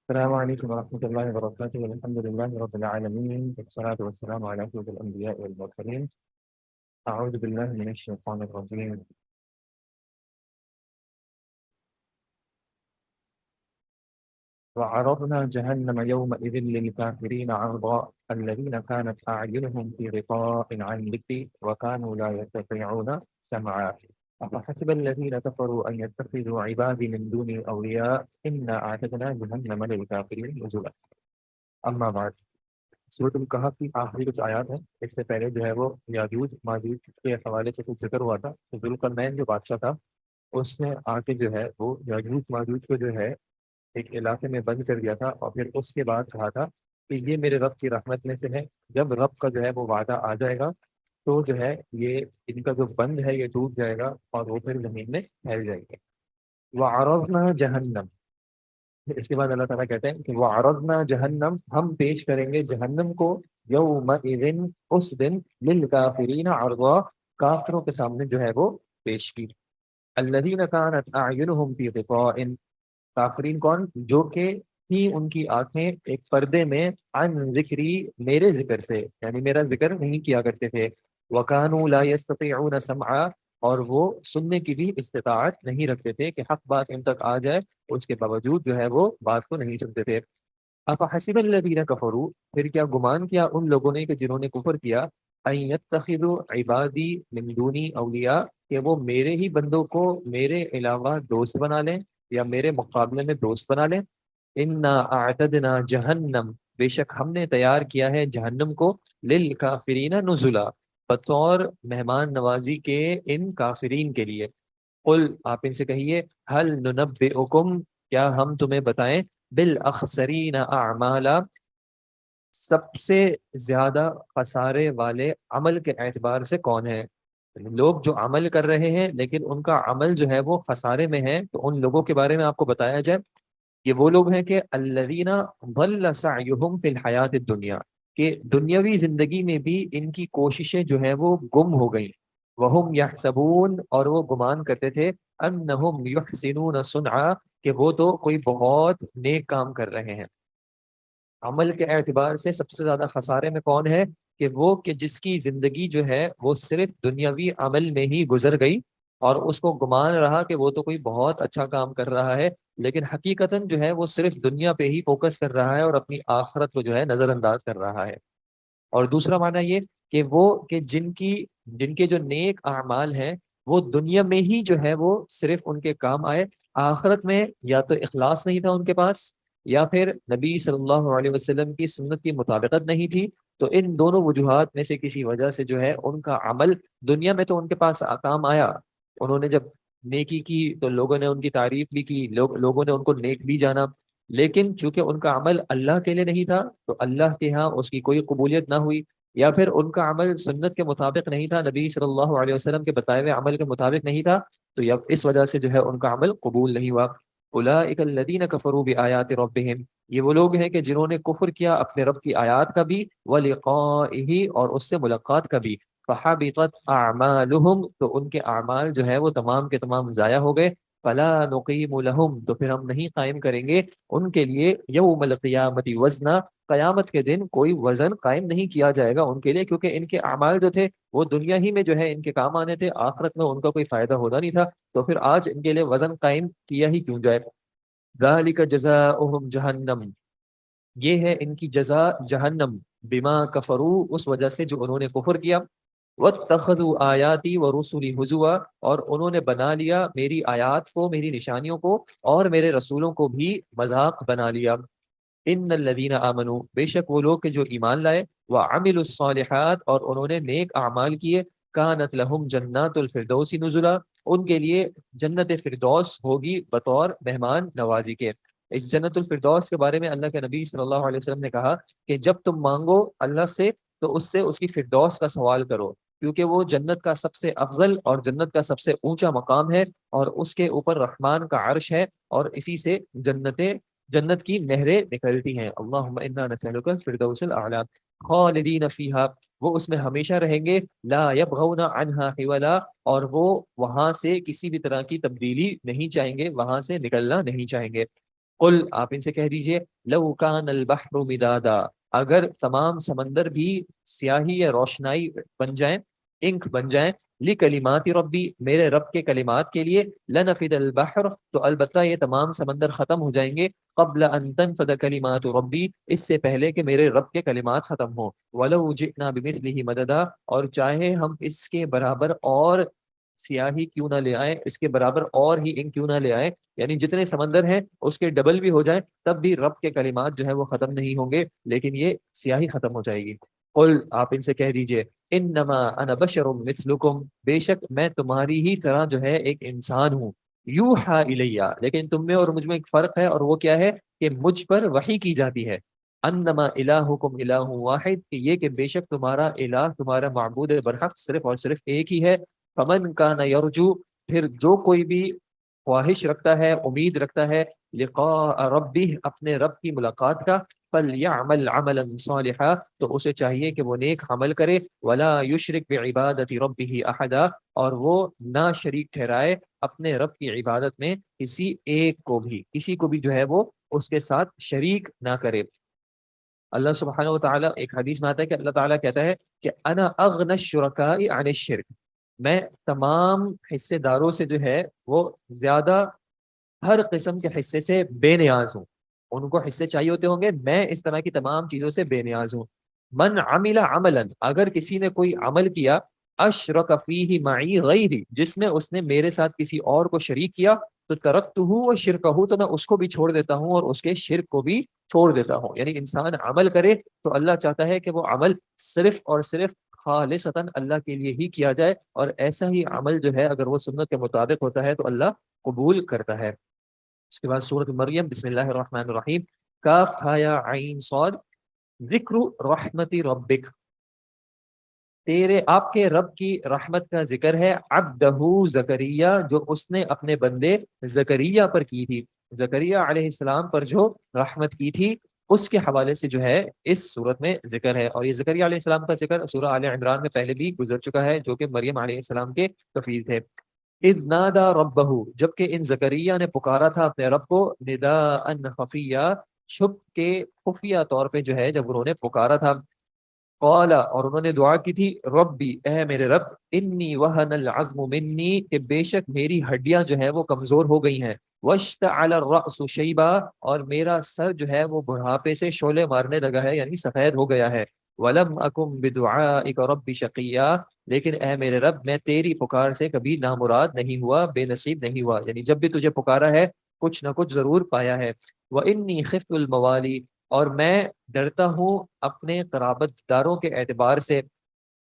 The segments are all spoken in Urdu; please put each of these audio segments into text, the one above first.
السلام عليكم ورحمة الله وبركاته، والحمد لله رب العالمين، والصلاة والسلام على سيد الأنبياء والمرسلين. أعوذ بالله من الشيطان الرجيم. وعرضنا جهنم يومئذ للكافرين عرضا الذين كانت أعينهم في غطاء عن ذكري وكانوا لا يستطيعون سمعا. أفحسب الذين كفروا أن يتخذوا عبادي من دوني أولياء إنا أعتدنا جهنم للكافرين نزلا. أما بعد، سورۃ الکہف کی آخری کچھ آیات ہیں. اس سے پہلے جو ہے وہ یاجوج ماجوج کے حوالے سے کچھ ذکر ہوا تھا. تو ذوالقرنین جو بادشاہ تھا اس نے آ کے جو ہے وہ یاجوج ماجوج کو جو ہے ایک علاقے میں بند کر دیا تھا، اور پھر اس کے بعد کہا تھا کہ یہ میرے رب کی رحمت میں سے ہے. جب رب کا جو ہے وہ وعدہ آ جائے گا تو جو ہے یہ ان کا جو بند ہے یہ ٹوٹ جائے گا اور وہ پھر زمین میں پھیل جائیں گے. وعرضنا جہنم، اس کے بعد اللہ تعالیٰ کہتے ہیں کہ وعرضنا جہنم، ہم پیش کریں گے جہنم کو، یومئذ، اس دن، للکافرین عرضا، کافروں کے سامنے جو ہے وہ پیش کی. الذین کانت اعینہم فی غطاء، کافرین کون؟ جو کہ تھی ان کی آنکھیں ایک پردے میں، عن ذکری، میرے ذکر سے، یعنی میرا ذکر نہیں کیا کرتے تھے. وکانوا لا یستطیعون سمعا، اور وہ سننے کی بھی استطاعت نہیں رکھتے تھے کہ حق بات ان تک آ جائے، اس کے باوجود جو ہے وہ بات کو نہیں سنتے تھے. افحسب الذین کفروا، پھر کیا گمان کیا ان لوگوں نے کہ جنہوں نے کفر کیا، ان یتخذوا عبادی من دونی اولیاء، کہ وہ میرے ہی بندوں کو میرے علاوہ دوست بنا لیں یا میرے مقابلے میں دوست بنا لیں. انا اعتدنا جہنم، بے شک ہم نے تیار کیا ہے جہنم کو، للکافرین نزلا، بطور مہمان نوازی کے ان کافرین کے لیے. قل، آپ ان سے کہیے، هل ننبئکم، کیا ہم تمہیں بتائیں، بالاخسرین اعمالا، سب سے زیادہ خسارے والے عمل کے اعتبار سے کون ہے؟ لوگ جو عمل کر رہے ہیں لیکن ان کا عمل جو ہے وہ خسارے میں ہے، تو ان لوگوں کے بارے میں آپ کو بتایا جائے. یہ وہ لوگ ہیں کہ الذین ضل سعیہم فی الحیات الدنیا، کہ دنیاوی زندگی میں بھی ان کی کوششیں جو ہیں وہ گم ہو گئیں. وہم یحسبون، اور وہ گمان کرتے تھے، انہم یحسنون صنعا، کہ وہ تو کوئی بہت نیک کام کر رہے ہیں. عمل کے اعتبار سے سب سے زیادہ خسارے میں کون ہے؟ کہ وہ کہ جس کی زندگی جو ہے وہ صرف دنیاوی عمل میں ہی گزر گئی، اور اس کو گمان رہا کہ وہ تو کوئی بہت اچھا کام کر رہا ہے، لیکن حقیقتاً جو ہے وہ صرف دنیا پہ ہی فوکس کر رہا ہے اور اپنی آخرت کو جو ہے نظر انداز کر رہا ہے. اور دوسرا معنی یہ کہ وہ کہ جن کے جو نیک اعمال ہیں وہ دنیا میں ہی جو ہے وہ صرف ان کے کام آئے، آخرت میں یا تو اخلاص نہیں تھا ان کے پاس، یا پھر نبی صلی اللہ علیہ وسلم کی سنت کی مطابقت نہیں تھی. تو ان دونوں وجوہات میں سے کسی وجہ سے جو ہے ان کا عمل دنیا میں تو ان کے پاس کام آیا، انہوں نے جب نیکی کی تو لوگوں نے ان کی تعریف بھی کی، لوگوں نے ان کو نیک بھی جانا، لیکن چونکہ ان کا عمل اللہ کے لیے نہیں تھا تو اللہ کے ہاں اس کی کوئی قبولیت نہ ہوئی. یا پھر ان کا عمل سنت کے مطابق نہیں تھا، نبی صلی اللہ علیہ وسلم کے بتائے ہوئے عمل کے مطابق نہیں تھا، تو یا اس وجہ سے جو ہے ان کا عمل قبول نہیں ہوا. اولئک الذین کفروا بآیات ربہم، یہ وہ لوگ ہیں کہ جنہوں نے کفر کیا اپنے رب کی آیات کا بھی، ولقائہ، اور اس سے ملاقات کا بھی. فحبطت اعمالہم، تو ان کے اعمال جو ہے وہ تمام کے تمام ضائع ہو گئے. فلا نقیم لہم، تو پھر ہم نہیں قائم کریں گے ان کے لیے، یوم القیامت وزنا، قیامت کے دن کوئی وزن قائم نہیں کیا جائے گا ان کے لیے، کیونکہ ان کے اعمال جو تھے وہ دنیا ہی میں جو ہے ان کے کام آنے تھے، آخرت میں ان کا کوئی فائدہ ہونا نہیں تھا. تو پھر آج ان کے لیے وزن قائم کیا ہی کیوں جائے. ذالک جزاؤہم جہنم، یہ ہے ان کی جزا جہنم، بما کفروا، اس وجہ سے جو انہوں نے کفر کیا. واتخذوا آیاتی ورسلی ہزوا، اور انہوں نے بنا لیا میری آیات کو، میری نشانیوں کو، اور میرے رسولوں کو بھی مذاق بنا لیا. ان الذین آمنوا، بے شک وہ لوگ کہ جو ایمان لائے، وعملوا الصالحات، اور انہوں نے نیک اعمال کیے، کانت لہم جنات الفردوس نزلا، ان کے لیے جنت فردوس ہوگی بطور مہمان نوازی کے. اس جنت الفردوس کے بارے میں اللہ کے نبی صلی اللہ علیہ وسلم نے کہا کہ جب تم مانگو اللہ سے تو اس سے اس کی فردوس کا سوال کرو، کیونکہ وہ جنت کا سب سے افضل اور جنت کا سب سے اونچا مقام ہے، اور اس کے اوپر رحمان کا عرش ہے، اور اسی سے جنت کی نہریں نکلتی ہیں. اللہم انا نسألک الفردوس الاعلی، خالدین فیہا، وہ اس میں ہمیشہ رہیں گے، لا یبغون عنہا حولا، اور وہ وہاں سے کسی بھی طرح کی تبدیلی نہیں چاہیں گے، وہاں سے نکلنا نہیں چاہیں گے. قل آپ ان سے کہہ دیجئے لو کان البحر مدادا، اگر تمام سمندر بھی سیاہی یا روشنائی بن جائیں، انک بن جائیں، لکلمات ربی میرے رب کے کلمات کے لیے، لنفد البحر تو البتہ یہ تمام سمندر ختم ہو جائیں گے، قبل ان تنفد کلمات ربی اس سے پہلے کہ میرے رب کے کلمات ختم ہوں، ولو جئنا بمثلہ مددا اور چاہے ہم اس کے برابر اور سیاہی کیوں نہ لے آئیں، اس کے برابر اور ہی انک کیوں نہ لے آئیں، یعنی جتنے سمندر ہیں اس کے ڈبل بھی ہو جائیں تب بھی رب کے کلمات جو ہے وہ ختم نہیں ہوں گے، لیکن یہ سیاہی ختم ہو جائے گی۔ قل آپ ان سے کہہ دیجئے انما انا بشر مثلکم بے شک میں تمہاری ہی طرح جو ہے ایک انسان ہوں، یوحا الیہ لیکن تم میں اور مجھ میں ایک فرق ہے، اور وہ کیا ہے کہ مجھ پر وحی کی جاتی ہے، انما الہکم الہ واحد کہ یہ کہ بے شک تمہارا الہ تمہارا معبود برحق صرف اور صرف ایک ہی ہے، فمن کان یرجو پھر جو کوئی بھی خواہش رکھتا ہے، امید رکھتا ہے، لقاء ربہ اپنے رب کی ملاقات کا، فلیعمل عملا صالحا تو اسے چاہیے کہ وہ نیک عمل کرے، ولا یشرک بعبادت ربہ احدا اور وہ نہ شریک ٹھہرائے اپنے رب کی عبادت میں کسی ایک کو بھی، کسی کو بھی جو ہے وہ اس کے ساتھ شریک نہ کرے۔ اللہ سبحانہ و تعالیٰ ایک حدیث میں آتا ہے کہ اللہ تعالیٰ کہتا ہے کہ انا اغنى الشرکاء عن الشرک، میں تمام حصے داروں سے جو ہے وہ زیادہ ہر قسم کے حصے سے بے نیاز ہوں، ان کو حصے چاہیے ہوتے ہوں گے، میں اس طرح کی تمام چیزوں سے بے نیاز ہوں۔ من عمل عملا اگر کسی نے کوئی عمل کیا، اشرک فیہ معی غیری جس میں اس نے میرے ساتھ کسی اور کو شریک کیا، تو ترکتہ و شرکہ تو میں اس کو بھی چھوڑ دیتا ہوں اور اس کے شرک کو بھی چھوڑ دیتا ہوں، یعنی انسان عمل کرے تو اللہ چاہتا ہے کہ وہ عمل صرف اور صرف خالصتاً اللہ کے لیے ہی کیا جائے، اور ایسا ہی عمل جو ہے اگر وہ سنت کے مطابق ہوتا ہے تو اللہ قبول کرتا ہے۔ اس کے بعد سورۃ مریم بسم اللہ الرحمن الرحیم، کاف ہا یا عین صاد، ذکر رحمت ربک تیرے آپ کے رب کی رحمت کا ذکر ہے، عبدہ زکریہ جو اس نے اپنے بندے زکریہ پر کی تھی، زکریہ علیہ السلام پر جو رحمت کی تھی اس کے حوالے سے جو ہے اس صورت میں ذکر ہے، اور یہ زکریہ علیہ السلام کا ذکر سورہ آل عمران میں پہلے بھی گزر چکا ہے جو کہ مریم علیہ السلام کے کفیل تھے۔ اذ نادا ربہ جبکہ ان زکریہ نے پکارا تھا اپنے رب کو، نداء خفیہ چھپ کے خفیہ طور پہ جو ہے جب انہوں نے پکارا تھا، قال اور انہوں نے دعا کی تھی، ربی اے میرے رب، انی وہن العظم منی کہ بے شک میری ہڈیاں جو ہے وہ کمزور ہو گئی ہیں، واشتعل الرأس شیبا اور میرا سر جو ہے وہ بڑھاپے سے شعلے مارنے لگا ہے یعنی سفید ہو گیا ہے، ولم اکم بدعائک رب شقیا لیکن اے میرے رب میں تیری پکار سے کبھی نامراد نہیں ہوا، بے نصیب نہیں ہوا، یعنی جب بھی تجھے پکارا ہے کچھ نہ کچھ ضرور پایا ہے۔ وانی خفت الموالی اور میں ڈرتا ہوں اپنے قرابت داروں کے اعتبار سے،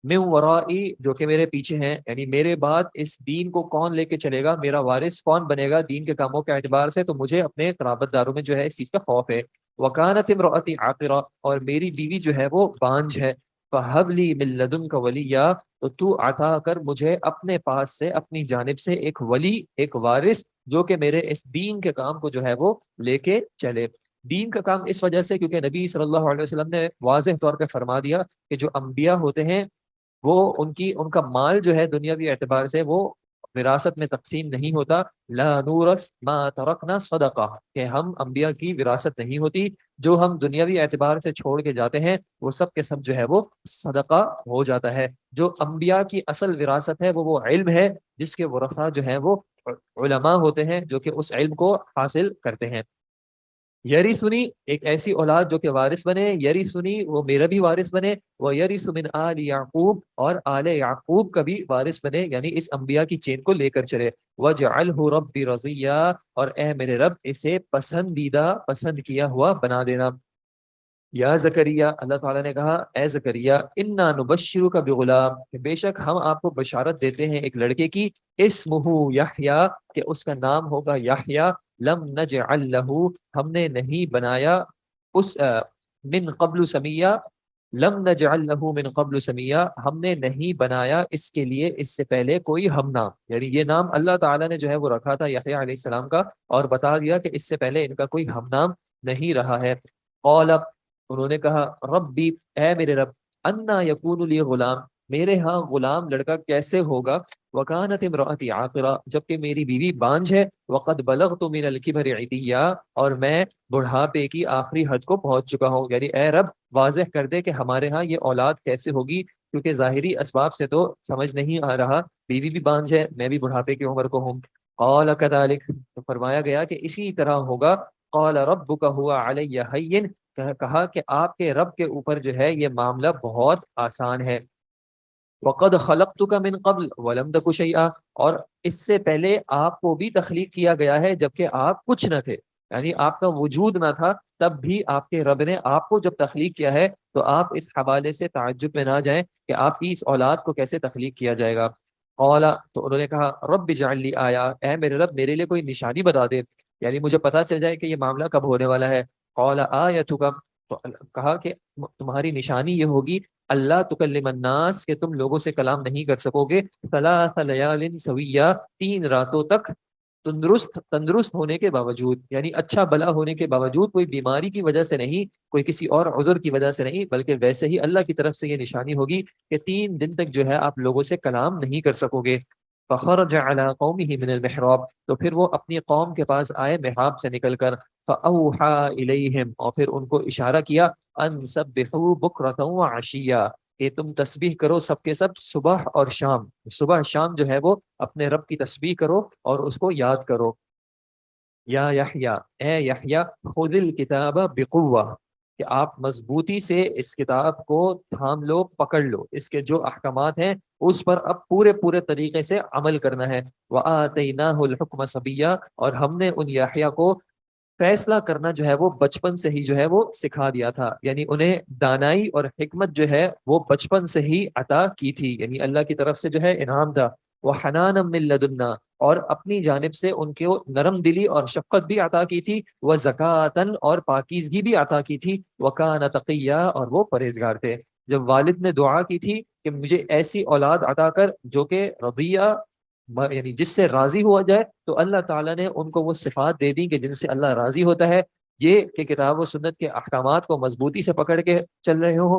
من ورائی جو کہ میرے پیچھے ہیں، یعنی میرے بعد اس دین کو کون لے کے چلے گا، میرا وارث کون بنے گا دین کے کاموں کے اعتبار سے، تو مجھے اپنے قرابت داروں میں جو ہے اس چیز کا خوف ہے۔ وکانت امرأتی عاقرہ اور میری بیوی جو ہے وہ بانجھ ہے، فہب لی من لدنک ولییا تو عطا کر مجھے اپنے پاس سے اپنی جانب سے ایک ولی، ایک وارث جو کہ میرے اس دین کے کام کو جو ہے وہ لے کے چلے۔ دین کا کام اس وجہ سے کیونکہ نبی صلی اللہ علیہ وسلم نے واضح طور پہ فرما دیا کہ جو انبیاء ہوتے ہیں وہ ان کا مال جو ہے دنیاوی اعتبار سے وہ وراثت میں تقسیم نہیں ہوتا، لا نورث ما ترکنا صدقہ کہ ہم انبیاء کی وراثت نہیں ہوتی، جو ہم دنیاوی اعتبار سے چھوڑ کے جاتے ہیں وہ سب کے سب جو ہے وہ صدقہ ہو جاتا ہے۔ جو انبیاء کی اصل وراثت ہے وہ علم ہے جس کے ورثہ جو ہیں وہ علماء ہوتے ہیں جو کہ اس علم کو حاصل کرتے ہیں۔ یری سنی ایک ایسی اولاد جو کہ وارث بنے، یری سنی وہ میرا بھی وارث بنے، وہ یرث من آل یعقوب اور آل یعقوب کا بھی وارث بنے، یعنی اس انبیاء کی چین کو لے کر چلے، وجعلہ ربی رضیہ اور اے میرے رب اسے پسندیدہ پسند کیا ہوا بنا دینا۔ یا زکریا اللہ تعالیٰ نے کہا اے زکریا انا نبشرک بغلام کہ بے شک ہم آپ کو بشارت دیتے ہیں ایک لڑکے کی، اسمہ یحییٰ کہ اس کا نام ہوگا یحییٰ، لم نجعل لہ ہم نے نہیں بنایا اس من قبل سمیہ، لم نجعل لہ من قبل سمیہ ہم نے نہیں بنایا اس کے لیے اس سے پہلے کوئی ہم نام، یعنی یہ نام اللہ تعالیٰ نے جو ہے وہ رکھا تھا یحییٰ علیہ السلام کا، اور بتا دیا کہ اس سے پہلے ان کا کوئی ہم نام نہیں رہا ہے۔ قال انہوں نے کہا ربی اے میرے رب انا یکون لی غلام میرے ہاں غلام لڑکا کیسے ہوگا؟ وکانت امراتی عاقرہ، جبکہ میری بیوی بانجھ ہے، وقد بلغت من الکبر عتیہ، اور میں بڑھاپے کی آخری حد کو پہنچ چکا ہوں. یعنی اے رب واضح کر دے کہ ہمارے ہاں یہ اولاد کیسے ہوگی، کیونکہ ظاہری اسباب سے تو سمجھ نہیں آ رہا. بیوی بھی بانجھ ہے، میں بھی بڑھاپے کی عمر کو ہوں. قال کذالک، تو فرمایا گیا کہ اسی طرح ہوگا. قال ربک هو علی ہین، کہا کہ آپ کے رب کے اوپر جو ہے یہ معاملہ بہت آسان ہے. وقد خلقتک من قبل ولم تک شیئا، اور اس سے پہلے آپ کو بھی تخلیق کیا گیا ہے جبکہ آپ کچھ نہ تھے. یعنی آپ کا وجود نہ تھا، تب بھی آپ کے رب نے آپ کو جب تخلیق کیا ہے تو آپ اس حوالے سے تعجب میں نہ جائیں کہ آپ کی اس اولاد کو کیسے تخلیق کیا جائے گا. قال، تو انہوں نے کہا رب اجعل لی آیا، اے میرے رب میرے لیے کوئی نشانی بتا دے، یعنی مجھے پتا چل جائے کہ یہ معاملہ کب ہونے والا ہے. قال آیتک، تو کہا کہ تمہاری نشانی یہ ہوگی اللہ تکلم الناس، کہ تم لوگوں سے کلام نہیں کر سکو گے، ثلاث لیال سویہ، 3 راتوں تک، تندرست ہونے کے باوجود، یعنی اچھا بلا ہونے کے باوجود، کوئی بیماری کی وجہ سے نہیں، کوئی کسی اور عذر کی وجہ سے نہیں، بلکہ ویسے ہی اللہ کی طرف سے یہ نشانی ہوگی کہ 3 دن تک جو ہے آپ لوگوں سے کلام نہیں کر سکو گے. فخرج على قومه من المحراب، تو پھر وہ اپنی قوم کے پاس آئے محراب سے نکل کر. فأوحى إليهم، اور پھر ان کو اشارہ کیا، ان سبحوا بکرة وعشیا، کہ تم تسبیح کرو سب کے سب صبح اور شام. صبح شام جو ہے وہ اپنے رب کی تسبیح کرو اور اس کو یاد کرو. یا یحییٰ، اے یحییٰ، خذ الکتاب بقوہ، کہ آپ مضبوطی سے اس کتاب کو تھام لو، پکڑ لو، اس کے جو احکامات ہیں اس پر اب پورے پورے طریقے سے عمل کرنا ہے. وآتیناہ الحکم صبیہ، اور ہم نے ان یحییٰ کو فیصلہ کرنا جو ہے وہ بچپن سے ہی جو ہے وہ سکھا دیا تھا. یعنی انہیں دانائی اور حکمت جو ہے وہ بچپن سے ہی عطا کی تھی، یعنی اللہ کی طرف سے جو ہے انعام تھا. وحنانا من لدنا، اور اپنی جانب سے ان کو نرم دلی اور شفقت بھی عطا کی تھی. وزکاتن، اور پاکیزگی بھی عطا کی تھی. وکان تقیہ، اور وہ پرہیزگار تھے. جب والد نے دعا کی تھی کہ مجھے ایسی اولاد عطا کر جو کہ رضیہ، یعنی جس سے راضی ہوا جائے، تو اللہ تعالیٰ نے ان کو وہ صفات دے دی کہ جن سے اللہ راضی ہوتا ہے. یہ کہ کتاب و سنت کے احکامات کو مضبوطی سے پکڑ کے چل رہے ہو،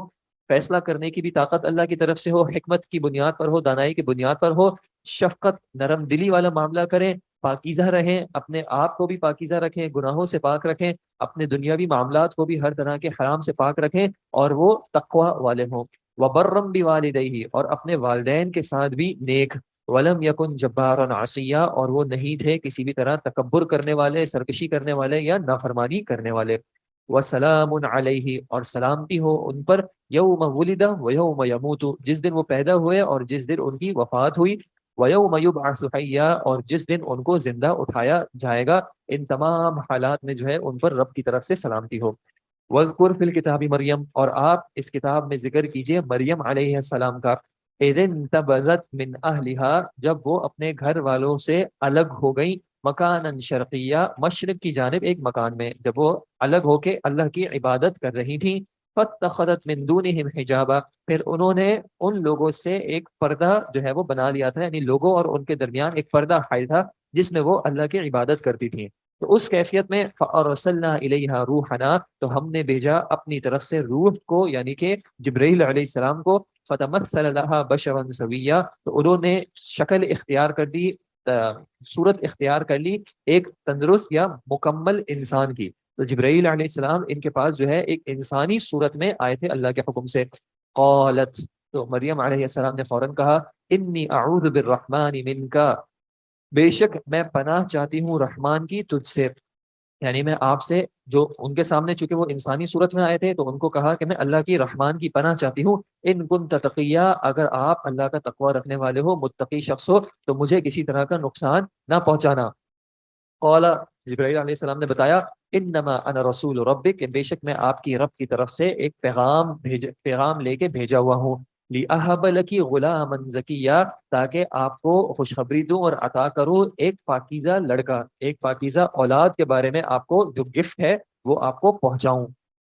فیصلہ کرنے کی بھی طاقت اللہ کی طرف سے ہو، حکمت کی بنیاد پر ہو، دانائی کی بنیاد پر ہو، شفقت نرم دلی والا معاملہ کریں، پاکیزہ رہیں، اپنے آپ کو بھی پاکیزہ رکھیں، گناہوں سے پاک رکھیں، اپنے دنیاوی معاملات کو بھی ہر طرح کے حرام سے پاک رکھیں، اور وہ تقوی والے ہوں. وبرم بوالدیہ، اور اپنے والدین کے ساتھ بھی نیک. ولم یکن جبارا عصیا، اور وہ نہیں تھے کسی بھی طرح تکبر کرنے والے، سرکشی کرنے والے یا نافرمانی کرنے والے. وسلام علیہ، اور سلامتی ہو ان پر، یوم ولد و یوم یموت، جس دن وہ پیدا ہوئے اور جس دن ان کی وفات ہوئی. ویوم یبعث حیا، اور جس دن ان کو زندہ اٹھایا جائے گا. ان تمام حالات میں جو ہے ان پر رب کی طرف سے سلامتی ہو. وذکر فی الکتاب مریم، اور آپ اس کتاب میں ذکر کیجئے مریم علیہ السلام کا. اذ انتبذت من اہلها، جب وہ اپنے گھر والوں سے الگ ہو گئی، مکانا شرقیہ، مشرق کی جانب ایک مکان میں، جب وہ الگ ہو کے اللہ کی عبادت کر رہی تھیں. فاتخذت من دونهم حجابا، پھر انہوں نے ان لوگوں سے ایک پردہ جو ہے وہ بنا لیا تھا، یعنی لوگوں اور ان کے درمیان ایک پردہ حائل تھا جس میں وہ اللہ کی عبادت کرتی تھیں. تو اس کیفیت میں فارسلنا الیہا روحنا، تو ہم نے بھیجا اپنی طرف سے روح کو، یعنی کہ جبرائیل علیہ السلام کو. فتمثل لها بشرا سویا، تو انہوں نے شکل اختیار کر دی، صورت اختیار کر لی ایک تندرست یا مکمل انسان کی. تو جبرائیل علیہ السلام ان کے پاس جو ہے ایک انسانی صورت میں آئے تھے اللہ کے حکم سے. قالت، تو مریم علیہ السلام نے فوراً کہا، انی اعوذ بالرحمن منکا، بے شک میں پناہ چاہتی ہوں رحمان کی تجھ سے. یعنی میں آپ سے، جو ان کے سامنے چونکہ وہ انسانی صورت میں آئے تھے تو ان کو کہا کہ میں اللہ کی رحمان کی پناہ چاہتی ہوں. ان کنت تقیہ، اگر آپ اللہ کا تقوی رکھنے والے ہو، متقی شخص ہو، تو مجھے کسی طرح کا نقصان نہ پہنچانا. قال، جبرائیل علیہ السلام نے بتایا، انما انا رسول ربک، کہ بے شک میں آپ کی رب کی طرف سے ایک پیغام لے کے بھیجا ہوا ہوں. لِأَهَبَ لَكِ غُلَامًا زَكِيًّا، تاکہ آپ کو خوشخبری دوں اور عطا کروں ایک پاکیزہ لڑکا، ایک پاکیزہ اولاد کے بارے میں آپ کو جو گفٹ ہے وہ آپ کو پہنچاؤں.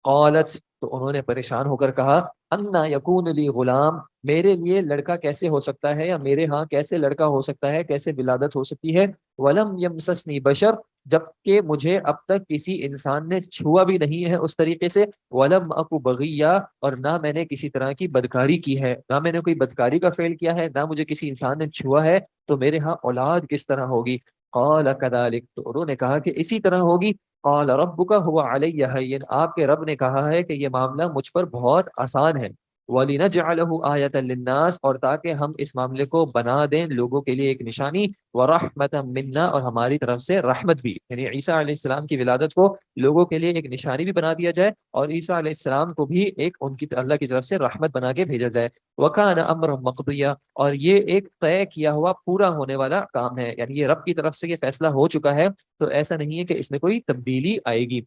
قالت، تو انہوں نے پریشان ہو کر کہا، انا یکون لی غلام، میرے لیے لڑکا کیسے ہو سکتا ہے، یا میرے ہاں کیسے لڑکا ہو سکتا ہے، کیسے ولادت ہو سکتی ہے، ولم یمسسنی بشر، جبکہ مجھے اب تک کسی انسان نے چھوا بھی نہیں ہے اس طریقے سے، ولم اکو بغیا، اور نہ میں نے کسی طرح کی بدکاری کی ہے، نہ میں نے کوئی بدکاری کا فعل کیا ہے، نہ مجھے کسی انسان نے چھوا ہے، تو میرے ہاں اولاد کس طرح ہوگی؟ قال کذالک، تو انہوں نے کہا کہ اسی طرح ہوگی، قال ربک هو علی ہین، آپ کے رب نے کہا ہے کہ یہ معاملہ مجھ پر بہت آسان ہے، وَلِنَجْعَلَهُ آیَةً لِلنَّاسِ، اور تاکہ ہم اس معاملے کو بنا دیں لوگوں کے لیے ایک نشانی، وَرَحْمَةً مِنَّا، اور ہماری طرف سے رحمت بھی، یعنی عیسیٰ علیہ السلام کی ولادت کو لوگوں کے لیے ایک نشانی بھی بنا دیا جائے، اور عیسیٰ علیہ السلام کو بھی ایک ان کی اللہ کی طرف سے رحمت بنا کے بھیجا جائے، وَكَانَ أَمْرًا مَقْضِيًّا، اور یہ ایک طے کیا ہوا پورا ہونے والا کام ہے، یعنی یہ رب کی طرف سے یہ فیصلہ ہو چکا ہے، تو ایسا نہیں ہے کہ اس میں کوئی تبدیلی آئے گی۔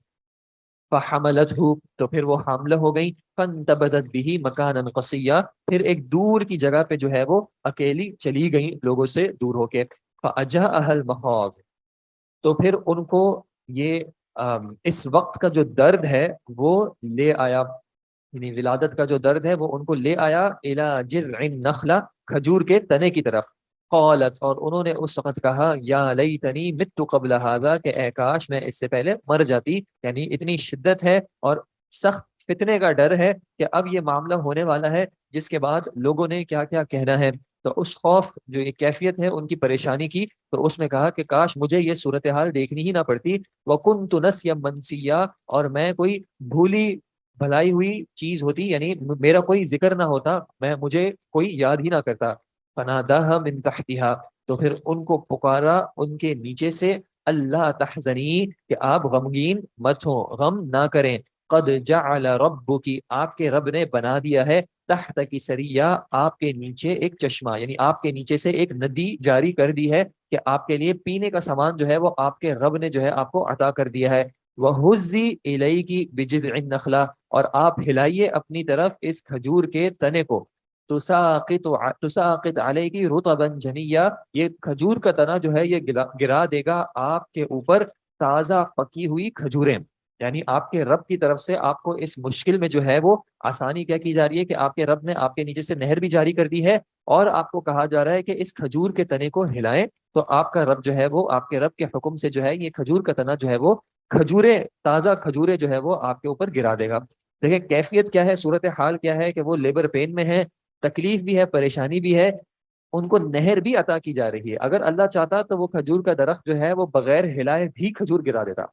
فحملته، تو پھر وہ حاملہ ہو گئی، فانتبذت به مکانا قصیا، پھر ایک دور کی جگہ پہ جو ہے وہ اکیلی چلی گئی لوگوں سے دور ہو کے، فاجاءها المخاض، تو پھر ان کو یہ اس وقت کا جو درد ہے وہ لے آیا، یعنی ولادت کا جو درد ہے وہ ان کو لے آیا، الی جذع النخلہ، کھجور کے تنے کی طرف، قالت، اور انہوں نے اس وقت کہا، یا لیتنی مت قبل هذا، کہ اے کاش میں اس سے پہلے مر جاتی، یعنی اتنی شدت ہے اور سخت فتنے کا ڈر ہے کہ اب یہ معاملہ ہونے والا ہے جس کے بعد لوگوں نے کیا کیا کہنا ہے، تو اس خوف جو یہ کیفیت ہے ان کی پریشانی کی، تو اس میں کہا کہ کاش مجھے یہ صورتحال دیکھنی ہی نہ پڑتی، وَكُنْتُ نَسْيًا مَنْسِيًّا، اور میں کوئی بھولی بھلائی ہوئی چیز ہوتی، یعنی میرا کوئی ذکر نہ ہوتا، مجھے کوئی یاد ہی نہ کرتا، فناداها من تحتها، تو پھر ان کو پکارا ان کے نیچے سے، اللہ تحزنی، کہ آپ غمگین مت ہو، غم نہ کریں، قد جعل ربک، آپ کے رب نے بنا دیا ہے، تحت کی سریا، آپ کے نیچے ایک چشمہ، یعنی آپ کے نیچے سے ایک ندی جاری کر دی ہے، کہ آپ کے لیے پینے کا سامان جو ہے وہ آپ کے رب نے جو ہے آپ کو عطا کر دیا ہے، وَهُزِّي إِلَيْكِ بِجِذْعِ النَّخْلَةِ، اور آپ ہلائیے اپنی طرف اس کھجور کے تنے کو، تساقط علیکی رطبا جنیا، یہ کھجور کا تنا جو ہے یہ گرا دے گا آپ کے اوپر تازہ پکی ہوئی کھجوریں، یعنی آپ کے رب کی طرف سے آپ کو اس مشکل میں جو ہے وہ آسانی کیا کی جا رہی ہے کہ آپ کے رب نے آپ کے نیچے سے نہر بھی جاری کر دی ہے، اور آپ کو کہا جا رہا ہے کہ اس کھجور کے تنے کو ہلائیں، تو آپ کا رب جو ہے وہ آپ کے رب کے حکم سے جو ہے یہ کھجور کا تنا جو ہے وہ کھجوریں، تازہ کھجوریں جو ہے وہ آپ کے اوپر گرا دے گا۔ دیکھیں کیفیت کیا ہے، صورت حال کیا ہے، کہ وہ لیبر پین میں ہے، تکلیف بھی ہے، پریشانی بھی ہے، ان کو نہر بھی عطا کی جا رہی ہے، اگر اللہ چاہتا تو وہ کھجور کا درخت جو ہے وہ بغیر ہلائے بھی کھجور گرا دیتا،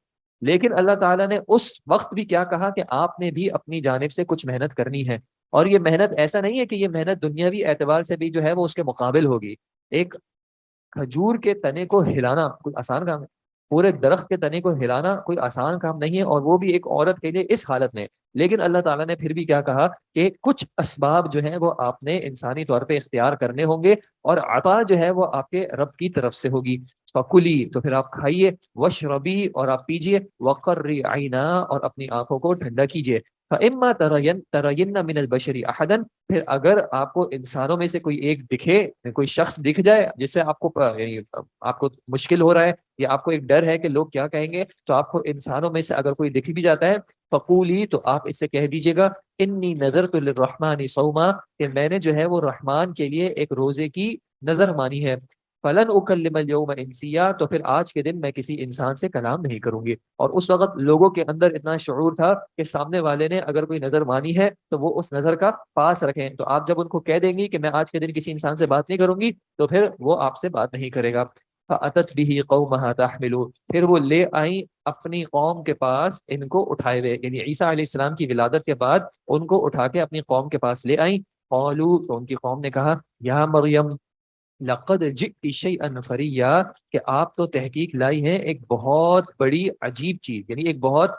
لیکن اللہ تعالیٰ نے اس وقت بھی کیا کہا کہ آپ نے بھی اپنی جانب سے کچھ محنت کرنی ہے، اور یہ محنت ایسا نہیں ہے کہ یہ محنت دنیاوی اعتبار سے بھی جو ہے وہ اس کے مقابل ہوگی، ایک کھجور کے تنے کو ہلانا کوئی آسان کام ہے، پورے درخت کے تنے کو ہلانا کوئی آسان کام نہیں ہے، اور وہ بھی ایک عورت کے لیے اس حالت میں، لیکن اللہ تعالیٰ نے پھر بھی کیا کہا کہ کچھ اسباب جو ہیں وہ آپ نے انسانی طور پہ اختیار کرنے ہوں گے، اور عطا جو ہے وہ آپ کے رب کی طرف سے ہوگی، فکلی، تو پھر آپ کھائیے، وشربی، اور آپ پیجیے، وقرری عینا، اور اپنی آنکھوں کو ٹھنڈا کیجیے، فَإِمَّا تَرَيِنَّ مِنَ الْبَشَرِ أَحَدًا، پھر اگر آپ کو انسانوں میں سے کوئی ایک دکھے، کوئی شخص دکھ جائے جس سے آپ کو یعنی آپ کو مشکل ہو رہا ہے، یا آپ کو ایک ڈر ہے کہ لوگ کیا کہیں گے، تو آپ کو انسانوں میں سے اگر کوئی دکھ بھی جاتا ہے، فقولی، تو آپ اس سے کہہ دیجیے گا، انی نذرت للرحمن صوما، کہ میں نے جو ہے وہ رحمان کے لیے ایک روزے کی نظر مانی ہے، فلن اکلم اليوم انسیا، تو پھر آج کے دن میں کسی انسان سے کلام نہیں کروں گی، اور اس وقت لوگوں کے اندر اتنا شعور تھا کہ سامنے والے نے اگر کوئی نظر مانی ہے تو وہ اس نظر کا پاس رکھیں، تو آپ جب ان کو کہہ دیں گی کہ میں آج کے دن کسی انسان سے بات نہیں کروں گی، تو پھر وہ آپ سے بات نہیں کرے گا، فَأَتَتْ بِهِ قَوْمَهَا تَحْمِلُ، پھر وہ لے آئیں اپنی قوم کے پاس ان کو اٹھائے ہوئے، یعنی عیسیٰ علیہ السلام کی ولادت کے بعد ان کو اٹھا کے اپنی قوم کے پاس لے آئیں، قالوا، تو ان کی قوم نے کہا، یا مریم، لقد جئت شیئا فریا، کہ آپ تو تحقیق لائی ہیں ایک بہت بڑی عجیب چیز، یعنی ایک بہت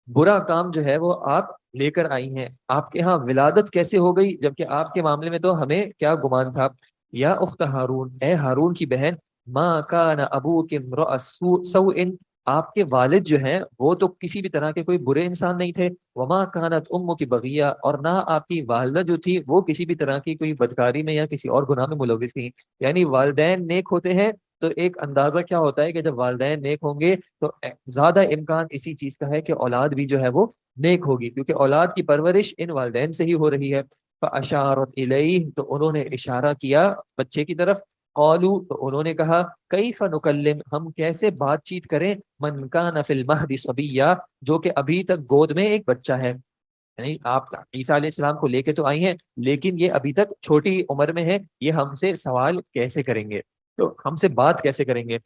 برا کام جو ہے وہ آپ لے کر آئی ہیں، آپ کے ہاں ولادت کیسے ہو گئی، جبکہ آپ کے معاملے میں تو ہمیں کیا گمان تھا، یا اخت ہارون، اے ہارون کی بہن، ما کان ابوک امرؤ سوء، آپ کے والد جو ہیں وہ تو کسی بھی طرح کے کوئی برے انسان نہیں تھے، وما کانت امک بغیہ، اور نہ آپ کی والدہ جو تھی وہ کسی بھی طرح کی کوئی بدکاری میں یا کسی اور گناہ میں ملوث تھی، یعنی والدین نیک ہوتے ہیں تو ایک اندازہ کیا ہوتا ہے کہ جب والدین نیک ہوں گے تو زیادہ امکان اسی چیز کا ہے کہ اولاد بھی جو ہے وہ نیک ہوگی، کیونکہ اولاد کی پرورش ان والدین سے ہی ہو رہی ہے۔ فاشارت الیہ، تو انہوں نے اشارہ کیا بچے کی طرف۔ قالو، تو انہوں نے کہا کیف نکلم، ہم کیسے بات چیت کریں، من کان فی المہد صبیا، جو کہ ابھی تک گود میں ایک بچہ ہے، یعنی آپ عیسیٰ علیہ السلام کو لے کے تو آئی ہیں لیکن یہ ابھی تک چھوٹی عمر میں ہے، یہ ہم سے سوال کیسے کریں گے، تو ہم سے بات کیسے کریں گے۔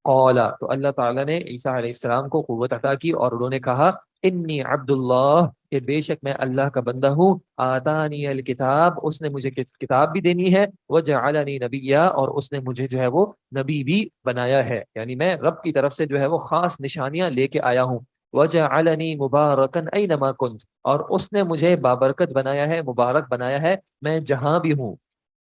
قولا، تو اللہ تعالیٰ نے عیسیٰ علیہ السلام کو قوت عطا کی اور انہوں نے کہا انی عبد اللہ، کہ بے شک میں اللہ کا بندہ ہوں، آتانی الکتاب، اس نے مجھے کتاب بھی دینی ہے، وجعلنی نبیا، اور اس نے مجھے جو ہے وہ نبی بھی بنایا ہے، یعنی میں رب کی طرف سے جو ہے وہ خاص نشانیاں لے کے آیا ہوں۔ وجعلنی مبارکا اینما کنت، اور اس نے مجھے بابرکت بنایا ہے، مبارک بنایا ہے میں جہاں بھی ہوں۔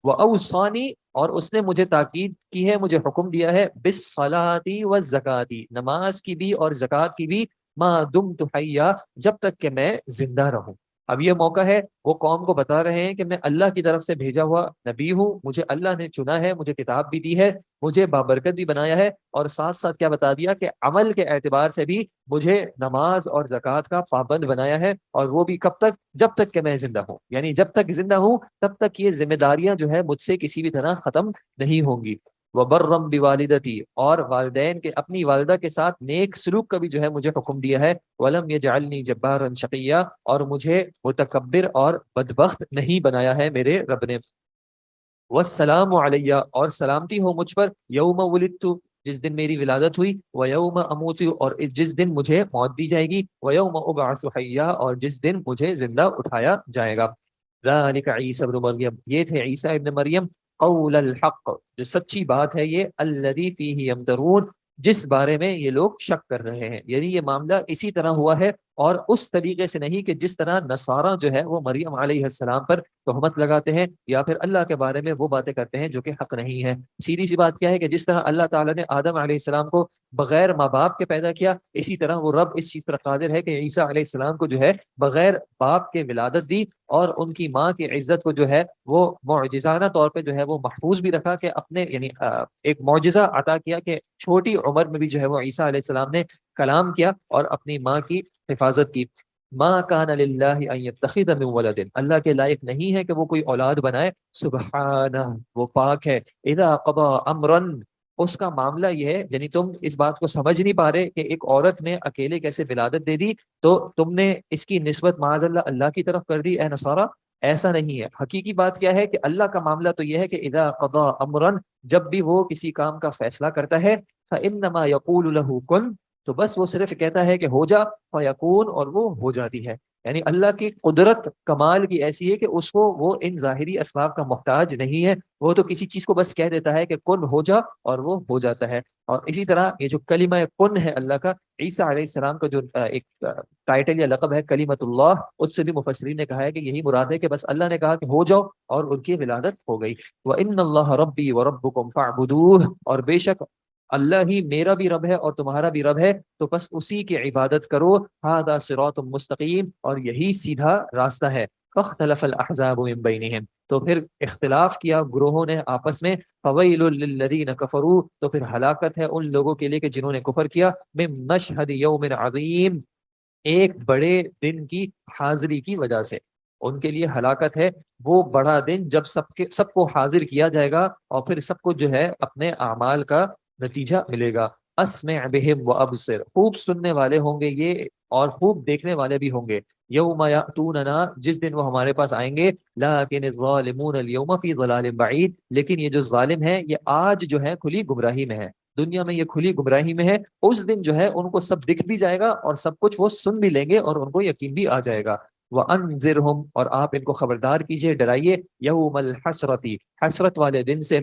وَأَوْصَانِي، اور اس نے مجھے تاکید کی ہے، مجھے حکم دیا ہے، بِالصَّلَاةِ وَالزَّكَاةِ، نماز کی بھی اور زکوٰۃ کی بھی، مَا دُمْتُ حَيًّا، جب تک کہ میں زندہ رہوں۔ اب یہ موقع ہے، وہ قوم کو بتا رہے ہیں کہ میں اللہ کی طرف سے بھیجا ہوا نبی ہوں، مجھے اللہ نے چنا ہے، مجھے کتاب بھی دی ہے، مجھے بابرکت بھی بنایا ہے، اور ساتھ ساتھ کیا بتا دیا کہ عمل کے اعتبار سے بھی مجھے نماز اور زکوٰۃ کا پابند بنایا ہے، اور وہ بھی کب تک، جب تک کہ میں زندہ ہوں، یعنی جب تک زندہ ہوں تب تک یہ ذمہ داریاں جو ہے مجھ سے کسی بھی طرح ختم نہیں ہوں گی۔ وبرم بوالدتی، اور والدین کے، اپنی والدہ کے ساتھ نیک سلوک کا بھی جو ہے مجھے حکم دیا ہے۔ ولم یجعلنی جبارا شقیا، اور مجھے متکبر اور بدبخت نہیں بنایا ہے میرے رب نے۔ والسلام علیہ، اور سلامتی ہو مجھ پر، یوم ولدت، جس دن میری ولادت ہوئی، ویوم اموت، اور جس دن مجھے موت دی جائے گی، ویوم ابعث حیا، اور جس دن مجھے زندہ اٹھایا جائے گا۔ ذالک عیسی ابن مریم، یہ تھے عیسیٰ ابن مریم، قول الحق، جو سچی بات ہے، یہ الذی فیہ یمترون، جس بارے میں یہ لوگ شک کر رہے ہیں، یعنی یہ معاملہ اسی طرح ہوا ہے، اور اس طریقے سے نہیں کہ جس طرح نصارہ جو ہے وہ مریم علیہ السلام پر تہمت لگاتے ہیں یا پھر اللہ کے بارے میں وہ باتیں کرتے ہیں جو کہ حق نہیں ہے۔ سیدھی سی بات کیا ہے کہ جس طرح اللہ تعالیٰ نے آدم علیہ السلام کو بغیر ماں باپ کے پیدا کیا، اسی طرح وہ رب اس چیز پر قادر ہے کہ عیسیٰ علیہ السلام کو جو ہے بغیر باپ کے ولادت دی، اور ان کی ماں کی عزت کو جو ہے وہ معجزانہ طور پہ جو ہے وہ محفوظ بھی رکھا، کہ اپنے یعنی ایک معجزہ عطا کیا کہ چھوٹی عمر میں بھی جو ہے وہ عیسیٰ علیہ السلام نے کلام کیا اور اپنی ماں کی حفاظت کی۔ ما کان للہ ان یتخذ من ولد، اللہ کے لائق نہیں ہے کہ وہ کوئی اولاد بنائے، سبحانہ، وہ پاک ہے، اذا قضا امرا، اس کا معاملہ یہ ہے، یعنی تم اس بات کو سمجھ نہیں پا رہے کہ ایک عورت نے اکیلے کیسے ولادت دے دی، تو تم نے اس کی نسبت معاذ اللہ اللہ کی طرف کر دی، اے نصارہ، ایسا نہیں ہے۔ حقیقی بات کیا ہے کہ اللہ کا معاملہ تو یہ ہے کہ اذا قضا امرا، جب بھی وہ کسی کام کا فیصلہ کرتا ہے، فانما یقول له کن، تو بس وہ صرف کہتا ہے کہ ہو جا، فیکون، اور وہ ہو جاتی ہے۔ یعنی اللہ کی قدرت کمال کی ایسی ہے کہ اس کو وہ ان ظاہری اسباب کا محتاج نہیں ہے، وہ تو کسی چیز کو بس کہہ دیتا ہے کہ کن ہو جا، اور وہ ہو جاتا ہے۔ اور اسی طرح یہ جو کلمہ کن ہے اللہ کا، عیسیٰ علیہ السلام کا جو ایک ٹائٹل یا لقب ہے کلمۃ اللہ، اس سے بھی مفسرین نے کہا ہے کہ یہی مراد ہے کہ بس اللہ نے کہا کہ ہو جاؤ اور ان کی ولادت ہو گئی۔ وَإِنَّ اللَّهَ رَبِّي وَرَبُّكُمْ فَاعْبُدُوهُ، اور بے شک اللہ ہی میرا بھی رب ہے اور تمہارا بھی رب ہے، تو بس اسی کی عبادت کرو، ھذا صراط مستقیم، اور یہی سیدھا راستہ ہے۔ فاختلف الاحزاب من بینہم، تو پھر اختلاف کیا گروہوں نے آپس میں، فویل للذین کفروا، تو پھر ہلاکت ہے ان لوگوں کے لیے کہ جنہوں نے کفر کیا، من مشہد یوم عظیم، ایک بڑے دن کی حاضری کی وجہ سے، ان کے لیے ہلاکت ہے وہ بڑا دن جب سب کو حاضر کیا جائے گا، اور پھر سب کو جو ہے اپنے اعمال کا نتیجہ ملے گا۔ اسمع بہم و ابصر، خوب سننے والے ہوں گے یہ اور خوب دیکھنے والے بھی ہوں گے۔ یوم یاتوننا، جس دن وہ ہمارے پاس آئیں گے، لیکن الظالمون اليوم فی ضلال بعید، لیکن یہ جو ظالم ہیں یہ آج جو ہے کھلی گمراہی میں ہے، دنیا میں یہ کھلی گمراہی میں ہے، اس دن جو ہے ان کو سب دکھ بھی جائے گا اور سب کچھ وہ سن بھی لیں گے اور ان کو یقین بھی آ جائے گا۔ وَأَنذِرْهُمْ، اور آپ ان کو خبردار کیجئے، ڈرائیے، یوم الحسرتی، حسرت والے دن سے،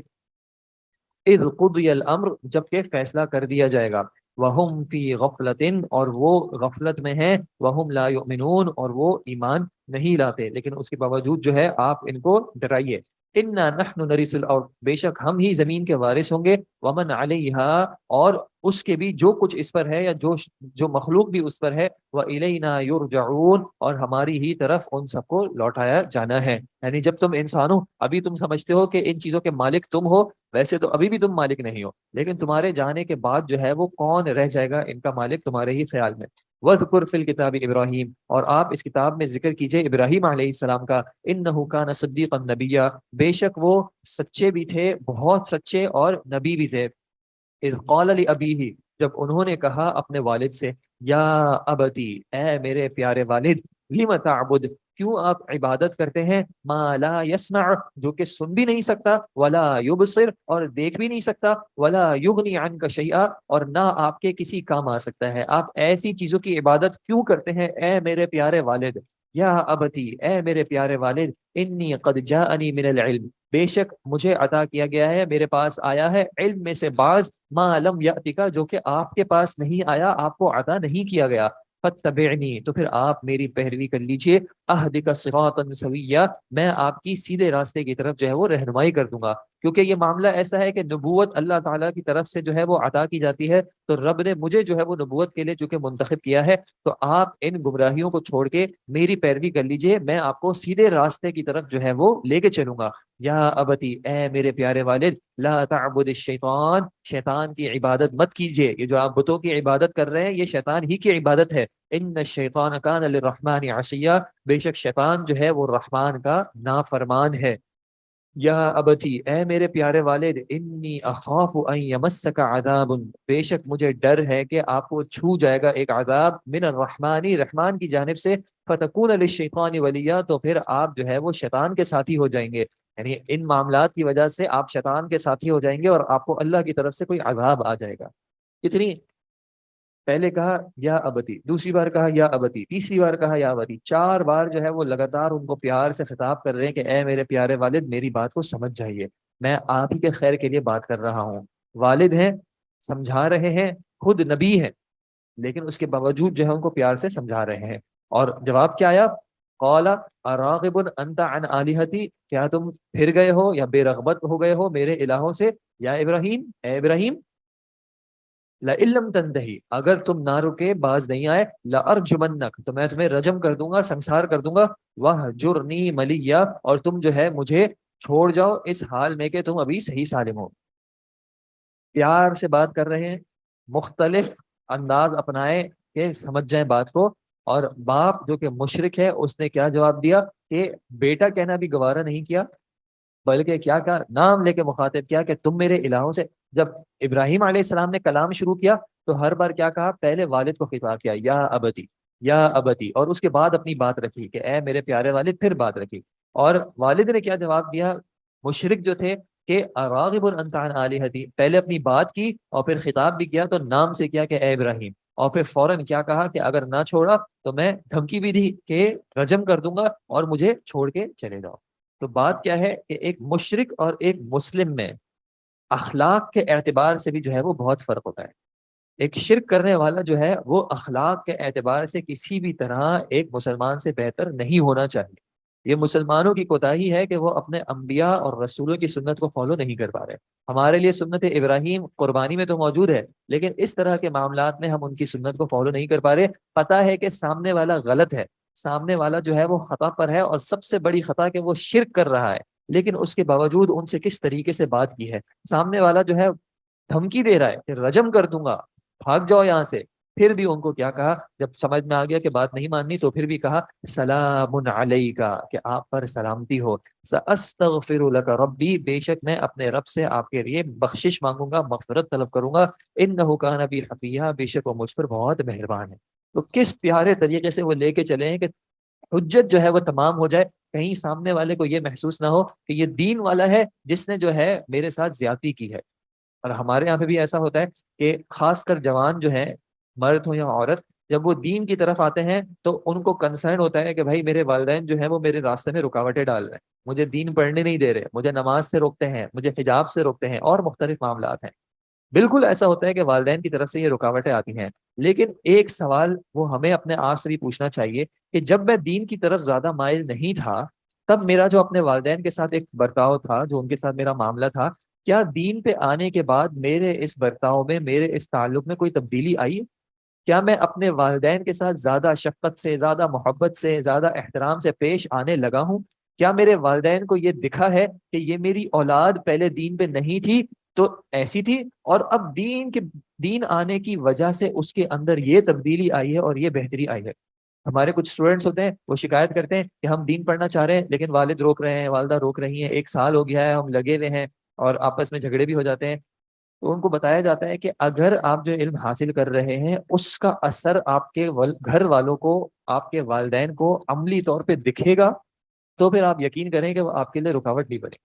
اذ قضی الامر، جب کہ فیصلہ کر دیا جائے گا، وہم فی غفلۃ، اور وہ غفلت میں ہیں، وہم لا یؤمنون، اور وہ ایمان نہیں لاتے، لیکن اس کے باوجود جو ہے آپ ان کو ڈرائیے۔ انا نحن نرث الارض، بے شک ہم ہی زمین کے وارث ہوں گے، ومن علیہا، اور اس کے بھی جو کچھ اس پر ہے یا جو مخلوق بھی اس پر ہے، وَإِلَيْنَا يُرْجَعُونَ، اور ہماری ہی طرف ان سب کو لوٹایا جانا ہے۔ یعنی جب تم انسان ہو، ابھی تم سمجھتے ہو کہ ان چیزوں کے مالک تم ہو، ویسے تو ابھی بھی تم مالک نہیں ہو، لیکن تمہارے جانے کے بعد جو ہے وہ کون رہ جائے گا ان کا مالک، تمہارے ہی خیال میں۔ وَاذْكُرْ فِي الْكِتَابِ ابراہیم، اور آپ اس کتاب میں ذکر کیجئے ابراہیم علیہ السلام کا، انہ کان صدیقا نبیا، بے شک وہ سچے بھی تھے، بہت سچے، اور نبی بھی تھے۔ اذ قال لأبیہ، جب انہوں نے کہا اپنے والد سے، یا ابتی، اے میرے پیارے والد، لم تعبد، کیوں آپ عبادت کرتے ہیں، ما لا یسمع، جو کہ سن بھی نہیں سکتا، ولا یبصر، اور دیکھ بھی نہیں سکتا، ولا یغنی عنک شیئا، اور نہ آپ کے کسی کام آ سکتا ہے، آپ ایسی چیزوں کی عبادت کیوں کرتے ہیں اے میرے پیارے والد؟ یا ابتی، اے میرے پیارے والد، انی قد جاءنی من العلم، بے شک مجھے عطا کیا گیا ہے، میرے پاس آیا ہے علم میں سے بعض، ما لم یأتک، جو کہ آپ کے پاس نہیں آیا، آپ کو عطا نہیں کیا گیا، فاتبعنی، تو پھر آپ میری پیروی کر لیجئے، اہدک صراطا سویا، میں آپ کی سیدھے راستے کی طرف جو ہے وہ رہنمائی کر دوں گا۔ کیونکہ یہ معاملہ ایسا ہے کہ نبوت اللہ تعالیٰ کی طرف سے جو ہے وہ عطا کی جاتی ہے، تو رب نے مجھے جو ہے وہ نبوت کے لیے چونکہ منتخب کیا ہے، تو آپ ان گمراہیوں کو چھوڑ کے میری پیروی کر لیجئے، میں آپ کو سیدھے راستے کی طرف جو ہے وہ لے کے چلوں گا۔ یا ابتی، اے میرے پیارے والد، لا تعبد الشیطان، شیطان کی عبادت مت کیجیے، یہ جو آپ بتوں کی عبادت کر رہے ہیں یہ شیطان ہی کی عبادت ہے، ان الشیطان کان للرحمن عصیا، بے شک شیطان جو ہے وہ رحمان کا نافرمان ہے۔ یا ابتی، اے میرے پیارے والد، انی اخاف ان یمسک عذاب، بے شک مجھے ڈر ہے کہ آپ کو چھو جائے گا ایک عذاب، من الرحمانی، رحمان کی جانب سے، فتکون للشیطان ولیا، تو پھر آپ جو ہے وہ شیطان کے ساتھی ہو جائیں گے، یعنی ان معاملات کی وجہ سے آپ شیطان کے ساتھی ہو جائیں گے اور آپ کو اللہ کی طرف سے کوئی عذاب آ جائے گا۔ کتنی، پہلے کہا یا ابتی، دوسری بار کہا یا ابتی، تیسری بار کہا یا ابتی، چار بار جو ہے وہ لگاتار ان کو پیار سے خطاب کر رہے ہیں کہ اے میرے پیارے والد، میری بات کو سمجھ جائیے، میں آپ ہی کے خیر کے لیے بات کر رہا ہوں، والد ہیں، سمجھا رہے ہیں، خود نبی ہیں، لیکن اس کے باوجود جو ہے ان کو پیار سے سمجھا رہے ہیں۔ اور جواب کیا آیا؟ قال اراغب انت عن آلہتی، کیا تم پھر گئے ہو یا بے رغبت ہو گئے ہو میرے الہوں سے، یا ابراہیم، اے ابراہیم، لئن لم تنتہی، اگر تم نہ رکے، باز نہیں آئے، لارجمنک، تو میں تمہیں رجم کر دوں گا، سنسار کر دوں گا، وہجرنی ملیا، اور تم جو ہے مجھے چھوڑ جاؤ اس حال میں کہ تم ابھی صحیح سالم ہو۔ پیار سے بات کر رہے ہیں، مختلف انداز اپنائے کہ سمجھ جائیں بات کو، اور باپ جو کہ مشرک ہے اس نے کیا جواب دیا کہ بیٹا کہنا بھی گوارا نہیں کیا، بلکہ کیا کہا، نام لے کے مخاطب کیا کہ تم میرے الہوں سے، جب ابراہیم علیہ السلام نے کلام شروع کیا تو ہر بار کیا کہا، پہلے والد کو خطاب کیا، یا ابتی، یا ابتی، اور اس کے بعد اپنی بات رکھی کہ اے میرے پیارے والد، پھر بات رکھی، اور والد نے کیا جواب دیا، مشرک جو تھے، کہ اراغب انت عن آلہتی، پہلے اپنی بات کی اور پھر خطاب بھی کیا، تو نام سے کیا کہ اے ابراہیم، اور پھر فوراً کیا کہا کہ اگر نہ چھوڑا تو میں دھمکی بھی دی کہ رجم کر دوں گا اور مجھے چھوڑ کے چلے جاؤ۔ تو بات کیا ہے کہ ایک مشرک اور ایک مسلم میں اخلاق کے اعتبار سے بھی جو ہے وہ بہت فرق ہوتا ہے۔ ایک شرک کرنے والا جو ہے وہ اخلاق کے اعتبار سے کسی بھی طرح ایک مسلمان سے بہتر نہیں ہونا چاہیے۔ یہ مسلمانوں کی کوتاہی ہے کہ وہ اپنے انبیاء اور رسولوں کی سنت کو فالو نہیں کر پا رہے۔ ہمارے لیے سنت ابراہیم قربانی میں تو موجود ہے، لیکن اس طرح کے معاملات میں ہم ان کی سنت کو فالو نہیں کر پا رہے۔ پتہ ہے کہ سامنے والا غلط ہے، سامنے والا جو ہے وہ خطا پر ہے، اور سب سے بڑی خطا کہ وہ شرک کر رہا ہے، لیکن اس کے باوجود ان سے کس طریقے سے بات کی ہے۔ سامنے والا جو ہے دھمکی دے رہا ہے کہ رجم کر دوں گا، بھاگ جاؤ یہاں سے، پھر بھی ان کو کیا کہا، جب سمجھ میں آ گیا کہ بات نہیں ماننی تو پھر بھی کہا سلام علیکا، کہ آپ پر سلامتی ہو، ساستغفر لک ربی، بے شک میں اپنے رب سے آپ کے لیے بخشش مانگوں گا، مغفرت طلب کروں گا، انہ کان بی حفیہ، بے شک وہ مجھ پر بہت مہربان ہے۔ تو کس پیارے طریقے سے وہ لے کے چلے ہیں کہ حجت جو ہے وہ تمام ہو جائے، کہیں سامنے والے کو یہ محسوس نہ ہو کہ یہ دین والا ہے جس نے جو ہے میرے ساتھ زیادتی کی ہے۔ اور ہمارے یہاں پہ بھی ایسا ہوتا ہے کہ خاص کر جوان جو ہیں، مرد ہو یا عورت، جب وہ دین کی طرف آتے ہیں تو ان کو کنسرن ہوتا ہے کہ بھائی میرے والدین جو ہیں وہ میرے راستے میں رکاوٹیں ڈال رہے ہیں، مجھے دین پڑھنے نہیں دے رہے، مجھے نماز سے روکتے ہیں، مجھے حجاب سے روکتے ہیں، اور مختلف معاملات ہیں۔ بالکل ایسا ہوتا ہے کہ والدین کی طرف سے یہ رکاوٹیں آتی ہیں، لیکن ایک سوال وہ ہمیں اپنے آپ سے بھی پوچھنا چاہیے کہ جب میں دین کی طرف زیادہ مائل نہیں تھا، تب میرا جو اپنے والدین کے ساتھ ایک برتاؤ تھا، جو ان کے ساتھ میرا معاملہ تھا، کیا دین پہ آنے کے بعد میرے اس برتاؤ میں، میرے اس تعلق میں کوئی تبدیلی آئی ہے؟ کیا میں اپنے والدین کے ساتھ زیادہ شفقت سے، زیادہ محبت سے، زیادہ احترام سے پیش آنے لگا ہوں؟ کیا میرے والدین کو یہ دکھا ہے کہ یہ میری اولاد پہلے دین پہ نہیں تھی تو ایسی تھی، اور اب دین آنے کی وجہ سے اس کے اندر یہ تبدیلی آئی ہے اور یہ بہتری آئی ہے؟ ہمارے کچھ اسٹوڈینٹس ہوتے ہیں، وہ شکایت کرتے ہیں کہ ہم دین پڑھنا چاہ رہے ہیں لیکن والد روک رہے ہیں، والدہ روک رہی ہیں، 1 سال ہو گیا ہے، ہم لگے ہوئے ہیں اور آپس میں جھگڑے بھی ہو جاتے ہیں۔ تو ان کو بتایا جاتا ہے کہ اگر آپ جو علم حاصل کر رہے ہیں اس کا اثر آپ کے گھر والوں کو، آپ کے والدین کو عملی طور پہ دکھے گا، تو پھر آپ یقین کریں کہ وہ آپ کے لیے رکاوٹ نہیں بنے۔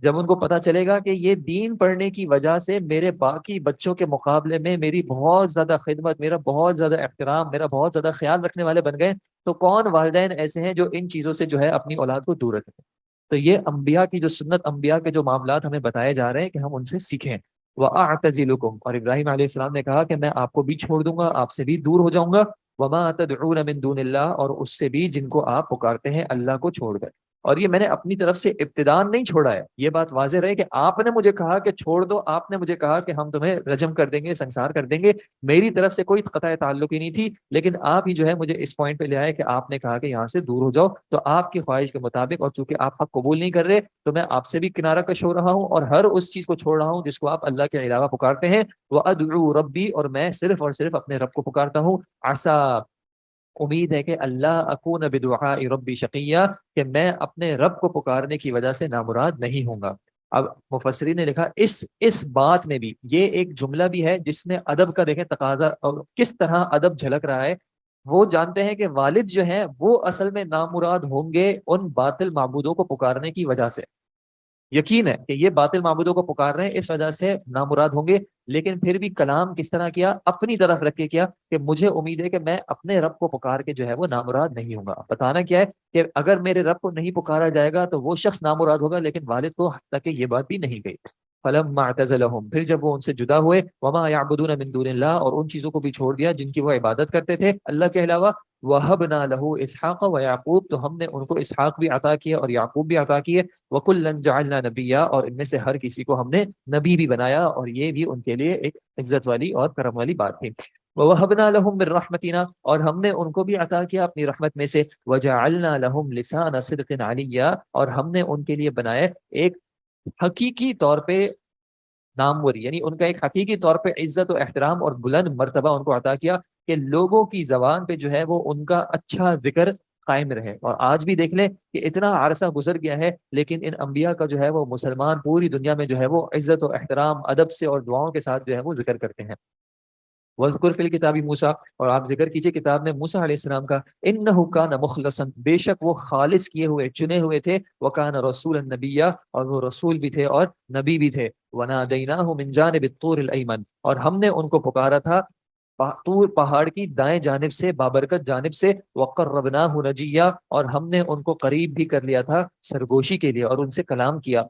جب ان کو پتا چلے گا کہ یہ دین پڑھنے کی وجہ سے میرے باقی بچوں کے مقابلے میں میری بہت زیادہ خدمت، میرا بہت زیادہ احترام، میرا بہت زیادہ خیال رکھنے والے بن گئے، تو کون والدین ایسے ہیں جو ان چیزوں سے جو ہے اپنی اولاد کو دور رکھیں؟ تو یہ انبیاء کی جو سنت، انبیاء کے جو معاملات ہمیں بتائے جا رہے ہیں کہ ہم ان سے سیکھیں۔ وَأَعْتَزِلُكُمْ، اور ابراہیم علیہ السلام نے کہا کہ میں آپ کو بھی چھوڑ دوں گا، آپ سے بھی دور ہو جاؤں گا۔ وَمَا تَدْعُونَ مِن دُونِ اللَّهِ، اور اس سے بھی جن کو آپ پکارتے ہیں اللہ کو چھوڑ کر۔ اور یہ میں نے اپنی طرف سے ابتدان نہیں چھوڑا ہے، یہ بات واضح رہے کہ آپ نے مجھے کہا کہ چھوڑ دو، آپ نے مجھے کہا کہ ہم تمہیں رجم کر دیں گے، سنسار کر دیں گے، میری طرف سے کوئی قطع تعلق ہی نہیں تھی، لیکن آپ ہی جو ہے مجھے اس پوائنٹ پہ لے آئے کہ آپ نے کہا کہ یہاں سے دور ہو جاؤ، تو آپ کی خواہش کے مطابق، اور چونکہ آپ حق قبول نہیں کر رہے، تو میں آپ سے بھی کنارہ کش ہو رہا ہوں اور ہر اس چیز کو چھوڑ رہا ہوں جس کو آپ اللہ کے علاوہ پکارتے ہیں۔ وَأَدْعُو رَبِّي، اور میں صرف اور صرف اپنے رب کو پکارتا ہوں۔ عسیٰ، امید ہے کہ اللہ اکون بدعاء ربی شقیہ، کہ میں اپنے رب کو پکارنے کی وجہ سے نامراد نہیں ہوں گا۔ اب مفسرین نے لکھا اس بات میں بھی یہ ایک جملہ بھی ہے جس میں ادب کا دیکھیں تقاضا اور کس طرح ادب جھلک رہا ہے۔ وہ جانتے ہیں کہ والد جو ہیں وہ اصل میں نامراد ہوں گے ان باطل معبودوں کو پکارنے کی وجہ سے، یقین ہے کہ یہ باطل معبودوں کو پکار رہے ہیں اس وجہ سے نامراد ہوں گے، لیکن پھر بھی کلام کس طرح کیا، اپنی طرف رکھ کے کیا کہ مجھے امید ہے کہ میں اپنے رب کو پکار کے جو ہے وہ نامراد نہیں ہوں گا۔ بتانا کیا ہے کہ اگر میرے رب کو نہیں پکارا جائے گا تو وہ شخص نامراد ہوگا، لیکن والد کو حتیٰ کہ یہ بات بھی نہیں گئی۔ فلما اعتزلهم، پھر جب وہ ان سے جدا ہوئے، وما يعبدون من دون اللہ، اور ان چیزوں کو بھی چھوڑ دیا جن کی وہ عبادت کرتے تھے اللہ کے علاوہ، وهبنا له اسحاق ويعقوب، تو ہم نے ان کو اسحاق بھی عطا کیا اور یعقوب بھی عطا کیے، وَكُلًّا جَعَلْنَا نَبِيًّا، اور ان میں سے ہر کسی کو ہم نے نبی بھی بنایا، اور یہ بھی ان کے لیے ایک عزت والی اور کرم والی بات تھی۔ وَوَهَبْنَا لَهُم مِّن رَحْمَتِنَا، اور ہم نے ان کو بھی عطا کیا اپنی رحمت میں سے، وَجَعَلْنَا لَهُمْ لِسَانَ صِدْقٍ عَلِيًّا، اور ہم نے ان کے لیے بنائے ایک حقیقی طور پہ نامور، یعنی ان کا ایک حقیقی طور پہ عزت و احترام اور بلند مرتبہ ان کو عطا کیا کہ لوگوں کی زبان پہ جو ہے وہ ان کا اچھا ذکر قائم رہے۔ اور آج بھی دیکھ لیں کہ اتنا عرصہ گزر گیا ہے لیکن ان انبیاء کا جو ہے وہ مسلمان پوری دنیا میں جو ہے وہ عزت و احترام، ادب سے اور دعاؤں کے ساتھ جو ہے وہ ذکر کرتے ہیں۔ وذکر فی الکتاب موسیٰ، اور آپ ذکر کیجئے کتاب میں موسیٰ علیہ السلام کا، انہ کان مخلصا، بے شک وہ خالص کیے ہوئے چنے ہوئے تھے، وکان رسولا نبیا، اور وہ رسول بھی تھے اور نبی بھی تھے، ونادیناہ من جانب الطور الایمن، اور ہم نے ان کو پکارا تھا طور پہاڑ کی دائیں جانب سے، بابرکت جانب سے، وقربناہ نجیا، اور ہم نے ان کو قریب بھی کر لیا تھا سرگوشی کے لیے اور ان سے کلام کیا۔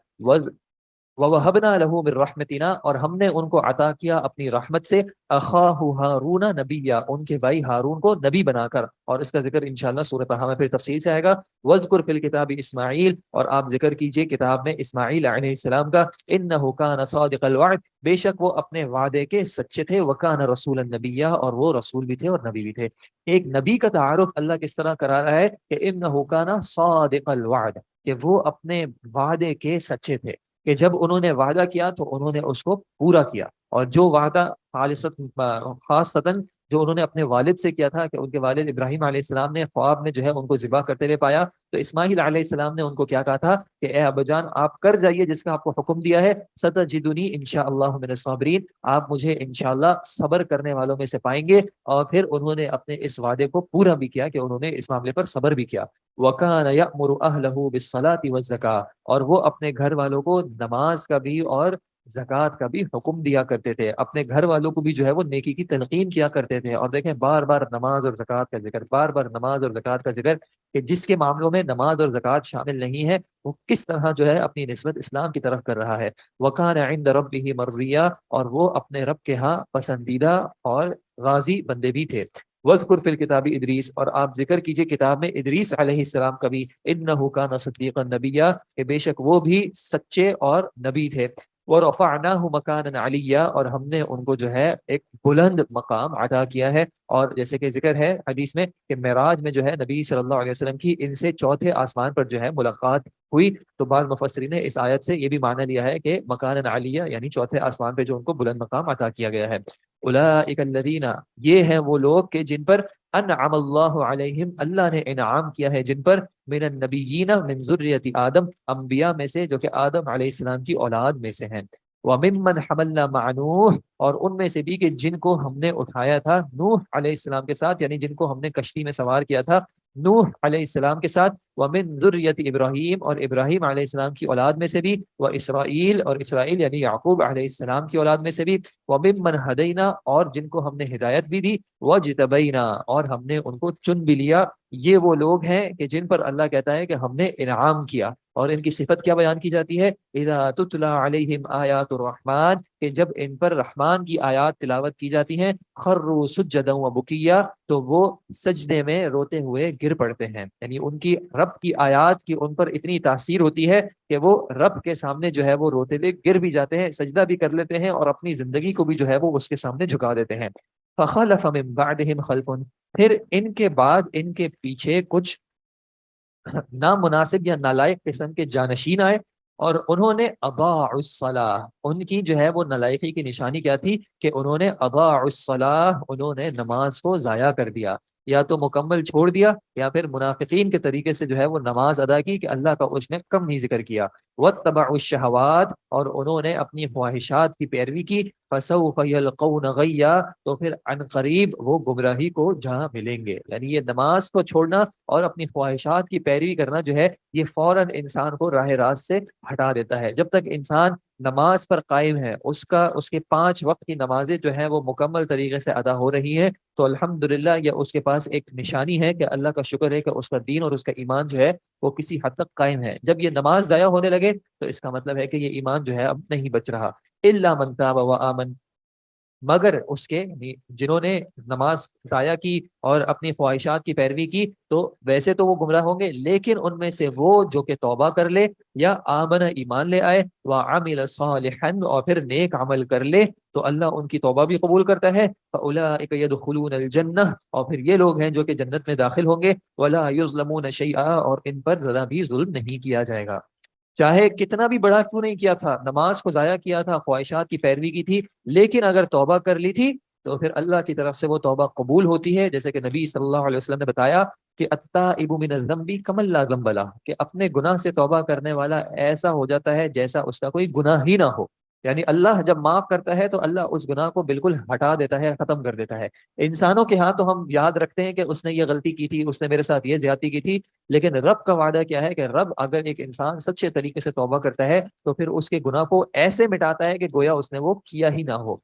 وَوَهَبْنَا لَهُ مِن رَحْمَتِنَا، اور ہم نے ان کو عطا کیا اپنی رحمت سے، أَخَاهُ هَارُونَ نَبِيًّا، ان کے بھائی ہارون کو نبی بنا کر، اور اس کا ذکر انشاءاللہ سورۃ طٰہٰ میں پھر تفصیل سے آئے گا۔ وَاذْكُرْ فِي الْكِتَابِ اسماعیل، اور آپ ذکر کیجئے کتاب میں اسماعیل علیہ السلام کا، إِنَّهُ كَانَ صَادِقَ الْوَعْدِ، بے شک وہ اپنے وعدے کے سچے تھے، وَكَانَ رَسُولًا نَبِيًّا، اور وہ رسول بھی تھے اور نبی بھی تھے۔ ایک نبی کا تعارف اللہ کس طرح کرا رہا ہے کہ إِنَّهُ كَانَ صَادِقَ الْوَعْدِ، کہ وہ اپنے وعدے کے سچے تھے، کہ جب انہوں نے وعدہ کیا تو انہوں نے اس کو پورا کیا، اور جو وعدہ خاصتاً جو انہوں نے اپنے والد سے کیا تھا کہ ان کے والد ابراہیم علیہ السلام نے خواب میں جو ہے ان کو ذبح کرتے ہوئے پایا، تو اسماعیل علیہ السلام نے ان کو کیا کہا تھا کہ اے ابا جان آپ کر جائیے جس کا آپ کو حکم دیا ہے، ستجدنی انشاءاللہ من الصابرین، آپ مجھے انشاءاللہ صبر کرنے والوں میں سے پائیں گے۔ اور پھر انہوں نے اپنے اس وعدے کو پورا بھی کیا کہ انہوں نے اس معاملے پر صبر بھی کیا۔ وَكَانَ يَأْمُرُ أَهْلَهُ بِالصَّلَاةِ وَالزَّكَاةِ، اور وہ اپنے گھر والوں کو نماز کا بھی اور زکوٰۃ کا بھی حکم دیا کرتے تھے، اپنے گھر والوں کو بھی جو ہے وہ نیکی کی تلقین کیا کرتے تھے۔ اور دیکھیں بار بار نماز اور زکوٰۃ کا ذکر، بار بار نماز اور زکوٰۃ کا ذکر، کہ جس کے معاملوں میں نماز اور زکوٰۃ شامل نہیں ہے وہ کس طرح جو ہے اپنی نسبت اسلام کی طرف کر رہا ہے۔ وَكَانَ عِندَ رَبِّهِ مَرْضِيًّا، اور وہ اپنے رب کے ہاں پسندیدہ اور راضی بندے بھی تھے۔ وَاذْكُرْ فِي الْكِتَابِ ادریس، اور آپ ذکر کیجئے کتاب میں ادریس علیہ السلام کا بھی، إِنَّهُ كَانَ صِدِّيقًا نَبِيًّا، کہ بے شک وہ بھی سچے اور نبی تھے۔ وَرَفَعْنَاهُ مَكَانًا عَلِيًّا، اور ہم نے ان کو جو ہے ایک بلند مقام عطا کیا ہے. اور جیسے کہ ذکر ہے حدیث میں کہ معراج میں جو ہے نبی صلی اللہ علیہ وسلم کی ان سے چوتھے آسمان پر جو ہے ملاقات ہوئی. تو بعض مفسرین نے اس آیت سے یہ بھی معنی لیا ہے کہ مکان علیہ یعنی چوتھے آسمان پہ جو ان کو بلند مقام عطا کیا گیا ہے. اولئک الذین، یہ ہیں وہ لوگ کہ جن پر انعم اللہ علیہم، اللہ نے انعام کیا ہے جن پر، من النبیین من ذریۃ آدم، انبیاء میں سے جو کہ آدم علیہ السلام کی اولاد میں سے ہیں. وممن حملنا مع نوح، اور ان میں سے بھی کہ جن کو ہم نے اٹھایا تھا نوح علیہ السلام کے ساتھ، یعنی جن کو ہم نے کشتی میں سوار کیا تھا نوح علیہ السلام کے ساتھ. ومن ذریۃ ابراہیم، اور ابراہیم علیہ السلام کی اولاد میں سے بھی. و اسرائیل، اور اسرائیل یعنی یعقوب علیہ السلام کی اولاد میں سے بھی. وممن ہدینا، اور جن کو ہم نے ہدایت بھی دی. وجتبینا، اور ہم نے ان کو چن بھی لیا. یہ وہ لوگ ہیں کہ جن پر اللہ کہتا ہے کہ ہم نے انعام کیا. اور ان کی صفت کیا بیان کی جاتی ہے؟ اذا تتلی علیہم آیات الرحمن، کہ جب ان پر رحمان کی آیات تلاوت کی جاتی ہیں، خروا سجدا وبکیا، تو وہ سجدے میں روتے ہوئے گر پڑتے ہیں. یعنی ان کی رب کی آیات کی ان پر اتنی تاثیر ہوتی ہے کہ وہ رب کے سامنے جو ہے وہ روتے ہوئے گر بھی جاتے ہیں، سجدہ بھی کر لیتے ہیں، اور اپنی زندگی کو بھی جو ہے وہ اس کے سامنے جھکا دیتے ہیں. فخلف من بعدهم خلف، پھر ان کے بعد ان کے پیچھے کچھ نامناسب یا نالائق قسم کے جانشین آئے، اور انہوں نے اضاعوا الصلاۃ، ان کی جو ہے وہ نالائقی کی نشانی کیا تھی کہ انہوں نے اضاعوا الصلاۃ، انہوں نے نماز کو ضائع کر دیا، یا تو مکمل چھوڑ دیا، یا پھر منافقین کے طریقے سے جو ہے وہ نماز ادا کی کہ اللہ کا اس نے کم نہیں ذکر کیا. واتبعوا الشہوات، اور انہوں نے اپنی خواہشات کی پیروی کی. فسوف یلقون غیا، تو پھر عن قریب وہ گمراہی کو جہاں ملیں گے. یعنی یہ نماز کو چھوڑنا اور اپنی خواہشات کی پیروی کرنا جو ہے یہ فوراً انسان کو راہ راست سے ہٹا دیتا ہے. جب تک انسان نماز پر قائم ہے، اس کے 5 وقت کی نمازیں جو ہیں وہ مکمل طریقے سے ادا ہو رہی ہیں، تو الحمدللہ یہ اس کے پاس ایک نشانی ہے کہ اللہ کا شکر ہے کہ اس کا دین اور اس کا ایمان جو ہے وہ کسی حد تک قائم ہے. جب یہ نماز ضائع ہونے لگے تو اس کا مطلب ہے کہ یہ ایمان جو ہے اب نہیں بچ رہا. الا من تاب وآمن، مگر اس کے جنہوں نے نماز ضائع کی اور اپنی خواہشات کی پیروی کی، تو ویسے تو وہ گمراہ ہوں گے، لیکن ان میں سے وہ جو کہ توبہ کر لے، یا آمن ایمان لے آئے، وعمل صالحا اور پھر نیک عمل کر لے، تو اللہ ان کی توبہ بھی قبول کرتا ہے. فاولئک يدخلون الجنہ، اور پھر یہ لوگ ہیں جو کہ جنت میں داخل ہوں گے. ولا یظلمون شیئا، اور ان پر ذرا بھی ظلم نہیں کیا جائے گا. چاہے کتنا بھی بڑا کیوں نہیں کیا تھا، نماز کو ضائع کیا تھا، خواہشات کی پیروی کی تھی، لیکن اگر توبہ کر لی تھی تو پھر اللہ کی طرف سے وہ توبہ قبول ہوتی ہے. جیسے کہ نبی صلی اللہ علیہ وسلم نے بتایا کہ التائب من الذنب کمن لا ذنب له، کہ اپنے گناہ سے توبہ کرنے والا ایسا ہو جاتا ہے جیسا اس کا کوئی گناہ ہی نہ ہو. یعنی اللہ جب معاف کرتا ہے تو اللہ اس گناہ کو بالکل ہٹا دیتا ہے، ختم کر دیتا ہے. انسانوں کے ہاں تو ہم یاد رکھتے ہیں کہ اس نے یہ غلطی کی تھی، اس نے میرے ساتھ یہ زیادتی کی تھی، لیکن رب کا وعدہ کیا ہے کہ رب اگر ایک انسان سچے طریقے سے توبہ کرتا ہے تو پھر اس کے گناہ کو ایسے مٹاتا ہے کہ گویا اس نے وہ کیا ہی نہ ہو.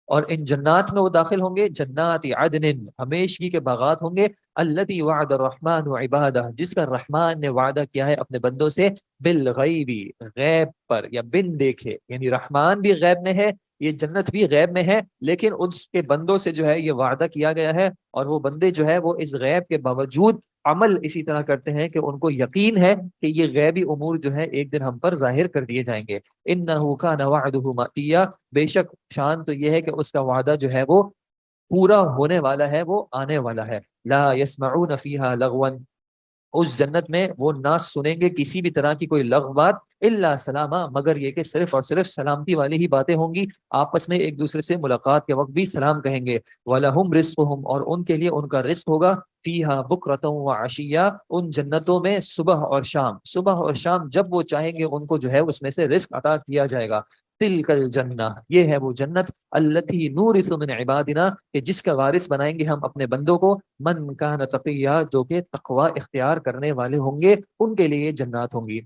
اور ان جنات میں وہ داخل ہوں گے، جنات عدن، ہمیشگی کے باغات ہوں گے. التی وعد الرحمن عبادہ، جس کا رحمان نے وعدہ کیا ہے اپنے بندوں سے، بالغیبی، غیب پر یا بن دیکھے. یعنی رحمان بھی غیب میں ہے، یہ جنت بھی غیب میں ہے، لیکن اس کے بندوں سے جو ہے یہ وعدہ کیا گیا ہے، اور وہ بندے جو ہے وہ اس غیب کے باوجود عمل اسی طرح کرتے ہیں کہ ان کو یقین ہے کہ یہ غیبی امور جو ہے ایک دن ہم پر ظاہر کر دیے جائیں گے. انہ کان وعدہ ماتیا، بے شک شان تو یہ ہے کہ اس کا وعدہ جو ہے وہ پورا ہونے والا ہے، وہ آنے والا ہے. لا يسمعون فیہا لغوا، اس جنت میں وہ نہ سنیں گے کسی بھی طرح کی کوئی لغو بات، الا سلاما، مگر یہ کہ صرف اور صرف سلامتی والی ہی باتیں ہوں گی. آپس میں ایک دوسرے سے ملاقات کے وقت بھی سلام کہیں گے. وَلَهُمْ رِزْقُهُمْ، اور ان کے لیے ان کا رزق ہوگا. فیہا بکرۃ وعشیہ، ان جنتوں میں صبح اور شام، صبح اور شام جب وہ چاہیں گے ان کو جو ہے اس میں سے رزق عطا کیا جائے گا. تلک الجنہ، یہ ہے وہ جنت، التی نورث من عبادنا، کہ جس کا وارث بنائیں گے ہم اپنے بندوں کو، من کان تقیا، جو کہ تقوی اختیار کرنے والے ہوں گے، ان کے لیے جنات ہوں گی.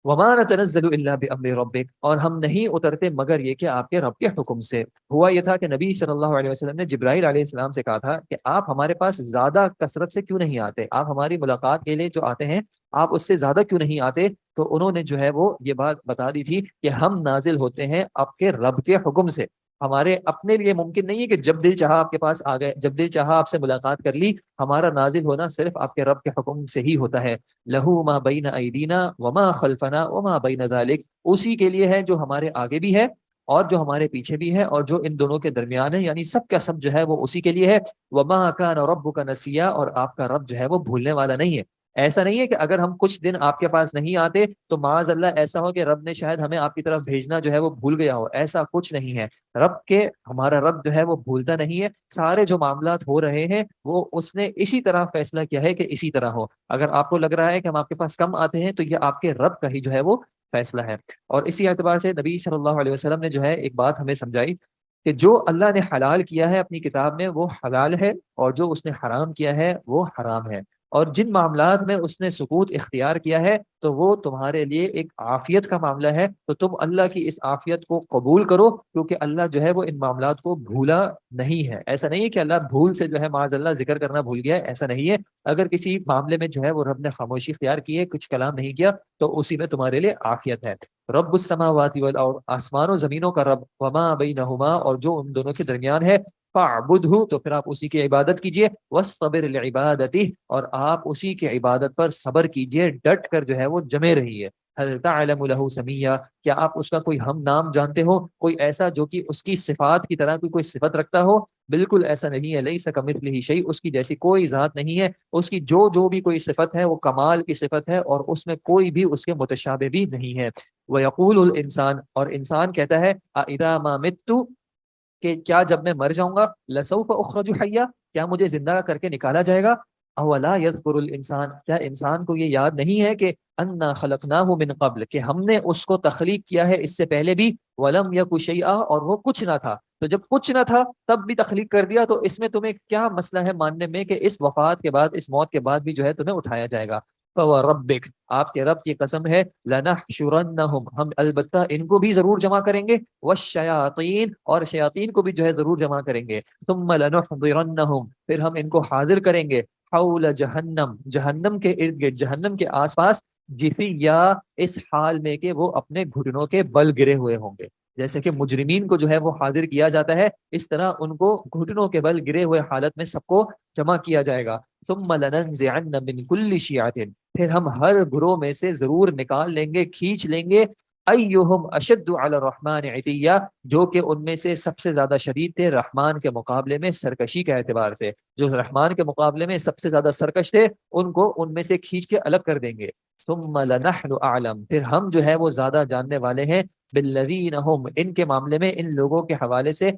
وما نتنزل الا بامر ربک، اور ہم نہیں اترتے مگر یہ کہ آپ کے رب کے حکم سے. ہوا یہ تھا کہ نبی صلی اللہ علیہ وسلم نے جبرائیل علیہ السلام سے کہا تھا کہ آپ ہمارے پاس زیادہ کثرت سے کیوں نہیں آتے، آپ ہماری ملاقات کے لیے جو آتے ہیں آپ اس سے زیادہ کیوں نہیں آتے. تو انہوں نے جو ہے وہ یہ بات بتا دی تھی کہ ہم نازل ہوتے ہیں آپ کے رب کے حکم سے. ہمارے اپنے لیے ممکن نہیں ہے کہ جب دل چاہا آپ کے پاس آ گئے، جب دل چاہا آپ سے ملاقات کر لی۔ ہمارا نازل ہونا صرف آپ کے رب کے حکم سے ہی ہوتا ہے۔ لہو ما بین ایدینا وما خلفنا وما بین ذلک، اسی کے لیے ہے جو ہمارے آگے بھی ہے اور جو ہمارے پیچھے بھی ہے اور جو ان دونوں کے درمیان ہے، یعنی سب کا سب جو ہے وہ اسی کے لیے ہے۔ وما کان ربک نسیا، اور آپ کا رب جو ہے وہ بھولنے والا نہیں ہے۔ ایسا نہیں ہے کہ اگر ہم کچھ دن آپ کے پاس نہیں آتے تو معاذ اللہ ایسا ہو کہ رب نے شاید ہمیں آپ کی طرف بھیجنا جو ہے وہ بھول گیا ہو، ایسا کچھ نہیں ہے۔ ہمارا رب جو ہے وہ بھولتا نہیں ہے۔ سارے جو معاملات ہو رہے ہیں وہ اس نے اسی طرح فیصلہ کیا ہے کہ اسی طرح ہو۔ اگر آپ کو لگ رہا ہے کہ ہم آپ کے پاس کم آتے ہیں تو یہ آپ کے رب کا ہی جو ہے وہ فیصلہ ہے۔ اور اسی اعتبار سے نبی صلی اللہ علیہ وسلم نے جو ہے ایک بات ہمیں سمجھائی کہ جو اللہ نے حلال کیا ہے اپنی کتاب میں وہ حلال ہے، اور جو اس نے حرام کیا ہے وہ حرام ہے۔ اور جن معاملات میں اس نے سکوت اختیار کیا ہے تو وہ تمہارے لیے ایک عافیت کا معاملہ ہے، تو تم اللہ کی اس عافیت کو قبول کرو، کیونکہ اللہ جو ہے وہ ان معاملات کو بھولا نہیں ہے۔ ایسا نہیں ہے کہ اللہ بھول سے جو ہے معاذ اللہ ذکر کرنا بھول گیا ہے، ایسا نہیں ہے۔ اگر کسی معاملے میں جو ہے وہ رب نے خاموشی اختیار کی ہے، کچھ کلام نہیں کیا، تو اسی میں تمہارے لیے عافیت ہے۔ رب السماوات والارض، آسمان و زمینوں کا رب، وما بینہما، اور جو ان دونوں کے درمیان ہے، فاعبدہ، تو پھر آپ اسی کی عبادت کیجئے، واصطبر لعبادتہ، اور آپ اسی کی عبادت پر صبر کیجئے، ڈٹ کر جو ہے وہ جمے رہیے۔ هل تعلم له سمیا، کیا آپ اس کا کوئی ہم نام جانتے ہو، کوئی ایسا جو کہ اس کی صفات کی طرح کوئی صفت رکھتا ہو؟ بالکل ایسا نہیں ہے، لیس کمثلہ شیء، اس کی جیسی کوئی ذات نہیں ہے۔ اس کی جو بھی کوئی صفت ہے وہ کمال کی صفت ہے، اور اس میں کوئی بھی اس کے متشابہ بھی نہیں ہے۔ وَيَقُولُ الْإِنسان، اور انسان کہتا ہے، اِذَا مَا مِتُّ، کہ کیا جب میں مر جاؤں گا، لسوف اخرج حیا، کیا مجھے زندہ کر کے نکالا جائے گا؟ اولا یذکر الانسان، کیا انسان کو یہ یاد نہیں ہے کہ انا خلقناہ من قبل، کہ ہم نے اس کو تخلیق کیا ہے اس سے پہلے بھی، ولم یک شیئا، اور وہ کچھ نہ تھا۔ تو جب کچھ نہ تھا تب بھی تخلیق کر دیا، تو اس میں تمہیں کیا مسئلہ ہے ماننے میں کہ اس وفات کے بعد، اس موت کے بعد بھی جو ہے تمہیں اٹھایا جائے گا؟ فوربک، آپ کے رب کی قسم ہے، لنحشرنہم، ہم البتہ ان کو بھی ضرور جمع کریں گے، والشیاطین، اور شیاطین کو بھی جو ہے ضرور جمع کریں گے، ثم لنحضرنہم، پھر ہم ان کو حاضر کریں گے، حول جہنم، جہنم کے ارد گرد، جہنم کے آس پاس، جثیا، اس حال میں کہ وہ اپنے گھٹنوں کے بل گرے ہوئے ہوں گے۔ جیسے کہ مجرمین کو جو ہے وہ حاضر کیا جاتا ہے، اس طرح ان کو گھٹنوں کے بل گرے ہوئے حالت میں سب کو جمع کیا جائے گا۔ ثم لننزعن من كل شیعۃ، پھر ہم ہر گروہ میں سے ضرور نکال لیں گے، کھینچ لیں گے، ایہم اشد علی الرحمن عتیا، جو کہ ان میں سے سب سے زیادہ شدید تھے رحمان کے مقابلے میں سرکشی کے اعتبار سے، جو رحمان کے مقابلے میں سب سے زیادہ سرکش تھے ان کو ان میں سے کھینچ کے الگ کر دیں گے۔ ثم لنحن اعلم، پھر ہم جو ہے وہ زیادہ جاننے والے ہیں، بالذین ہم، ان کے معاملے میں، ان لوگوں کے حوالے سے،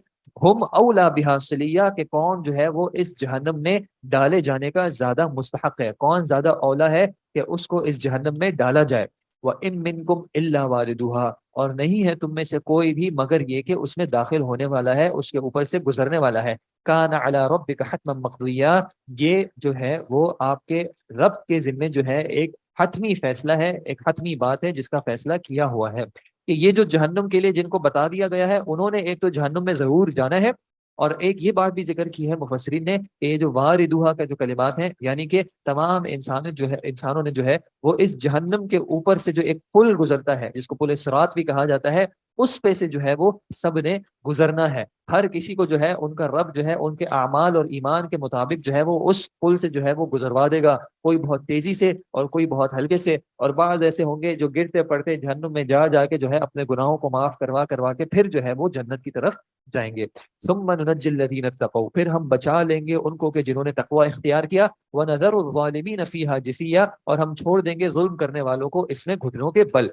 ہم اولا بہا صلیہ، کہ کون جو ہے وہ اس جہنم میں ڈالے جانے کا زیادہ مستحق ہے، کون زیادہ اولا ہے کہ اس کو اس جہنم میں ڈالا جائے۔ وَإِن مِّنكُمْ إِلَّا وَارِدُهَا، اور نہیں ہے تم میں سے کوئی بھی مگر یہ کہ اس میں داخل ہونے والا ہے، اس کے اوپر سے گزرنے والا ہے۔ کان علی ربک حتما مقضیا، یہ جو ہے وہ آپ کے رب کے ذمے جو ہے ایک حتمی فیصلہ ہے، ایک حتمی بات ہے جس کا فیصلہ کیا ہوا ہے، کہ یہ جو جہنم کے لیے جن کو بتا دیا گیا ہے انہوں نے ایک تو جہنم میں ضرور جانا ہے، اور ایک یہ بات بھی ذکر کی ہے مفسرین نے کہ یہ جو واردوہا کا جو کلمات ہیں، یعنی کہ تمام انسانوں نے جو ہے وہ اس جہنم کے اوپر سے جو ایک پل گزرتا ہے جس کو پل صراط بھی کہا جاتا ہے، اس پہ سے جو ہے وہ سب نے گزرنا ہے۔ ہر کسی کو جو ہے ان کا رب جو ہے ان کے اعمال اور ایمان کے مطابق جو ہے وہ اس پل سے جو ہے وہ گزروا دے گا، کوئی بہت تیزی سے اور کوئی بہت ہلکے سے، اور بعض ایسے ہوں گے جو گرتے پڑتے جہنم میں جا جا کے جو ہے اپنے گناہوں کو معاف کروا کروا کے پھر جو ہے وہ جنت کی طرف جائیں گے۔ ثم ننجی الذین اتقوا، پھر ہم بچا لیں گے ان کو کہ جنہوں نے تقوی اختیار کیا، ونذر الظالمین فیہا جثیا، اور ہم چھوڑ دیں گے ظلم کرنے والوں کو اس میں گھٹنوں کے بل۔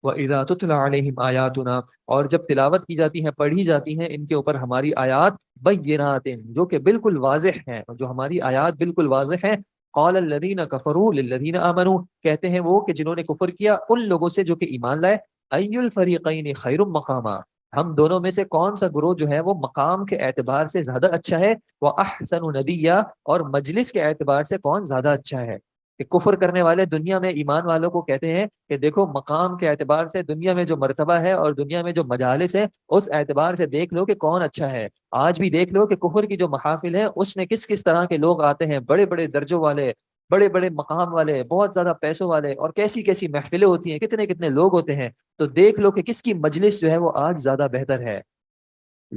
وَإِذَا تُتْلَى عَلَيْهِمْ آيَاتُنَا، اور جب تلاوت کی جاتی ہیں، پڑھی جاتی ہیں ان کے اوپر ہماری آیات، بینات، جو کہ بالکل واضح ہیں، جو ہماری آیات بالکل واضح ہیں، قال الذین کفروا للذین آمنوا، کہتے ہیں وہ کہ جنہوں نے کفر کیا ان لوگوں سے جو کہ ایمان لائے، ای الفریقین خیر مقاما، ہم دونوں میں سے کون سا گروہ جو ہے وہ مقام کے اعتبار سے زیادہ اچھا ہے، وہ احسن ندیہ، اور مجلس کے اعتبار سے کون زیادہ اچھا ہے۔ کہ کفر کرنے والے دنیا میں ایمان والوں کو کہتے ہیں کہ دیکھو مقام کے اعتبار سے دنیا میں جو مرتبہ ہے اور دنیا میں جو مجالس ہے اس اعتبار سے دیکھ لو کہ کون اچھا ہے۔ آج بھی دیکھ لو کہ کفر کی جو محافل ہے اس میں کس کس طرح کے لوگ آتے ہیں، بڑے بڑے درجوں والے، بڑے بڑے مقام والے، بہت زیادہ پیسوں والے، اور کیسی کیسی محفلیں ہوتی ہیں، کتنے کتنے لوگ ہوتے ہیں، تو دیکھ لو کہ کس کی مجلس جو ہے وہ آج زیادہ بہتر ہے۔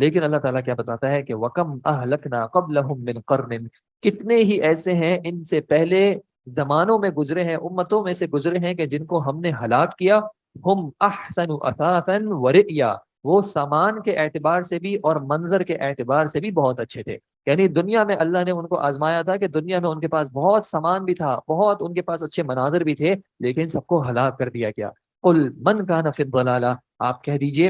لیکن اللہ تعالیٰ کیا بتاتا ہے کہ وَكَمْ أَهْلَكْنَا قَبْلَهُمْ مِنْ قَرْنٍ، کتنے ہی ایسے ہیں ان سے پہلے زمانوں میں گزرے ہیں، امتوں میں سے گزرے ہیں کہ جن کو ہم نے ہلاک کیا، ہم احسن اثاثا ورئیا، وہ سامان کے اعتبار سے بھی اور منظر کے اعتبار سے بھی بہت اچھے تھے۔ یعنی دنیا میں اللہ نے ان کو آزمایا تھا کہ دنیا میں ان کے پاس بہت سامان بھی تھا، بہت ان کے پاس اچھے مناظر بھی تھے، لیکن سب کو ہلاک کر دیا گیا۔ قل من کان فی الضلالہ، آپ کہہ دیجئے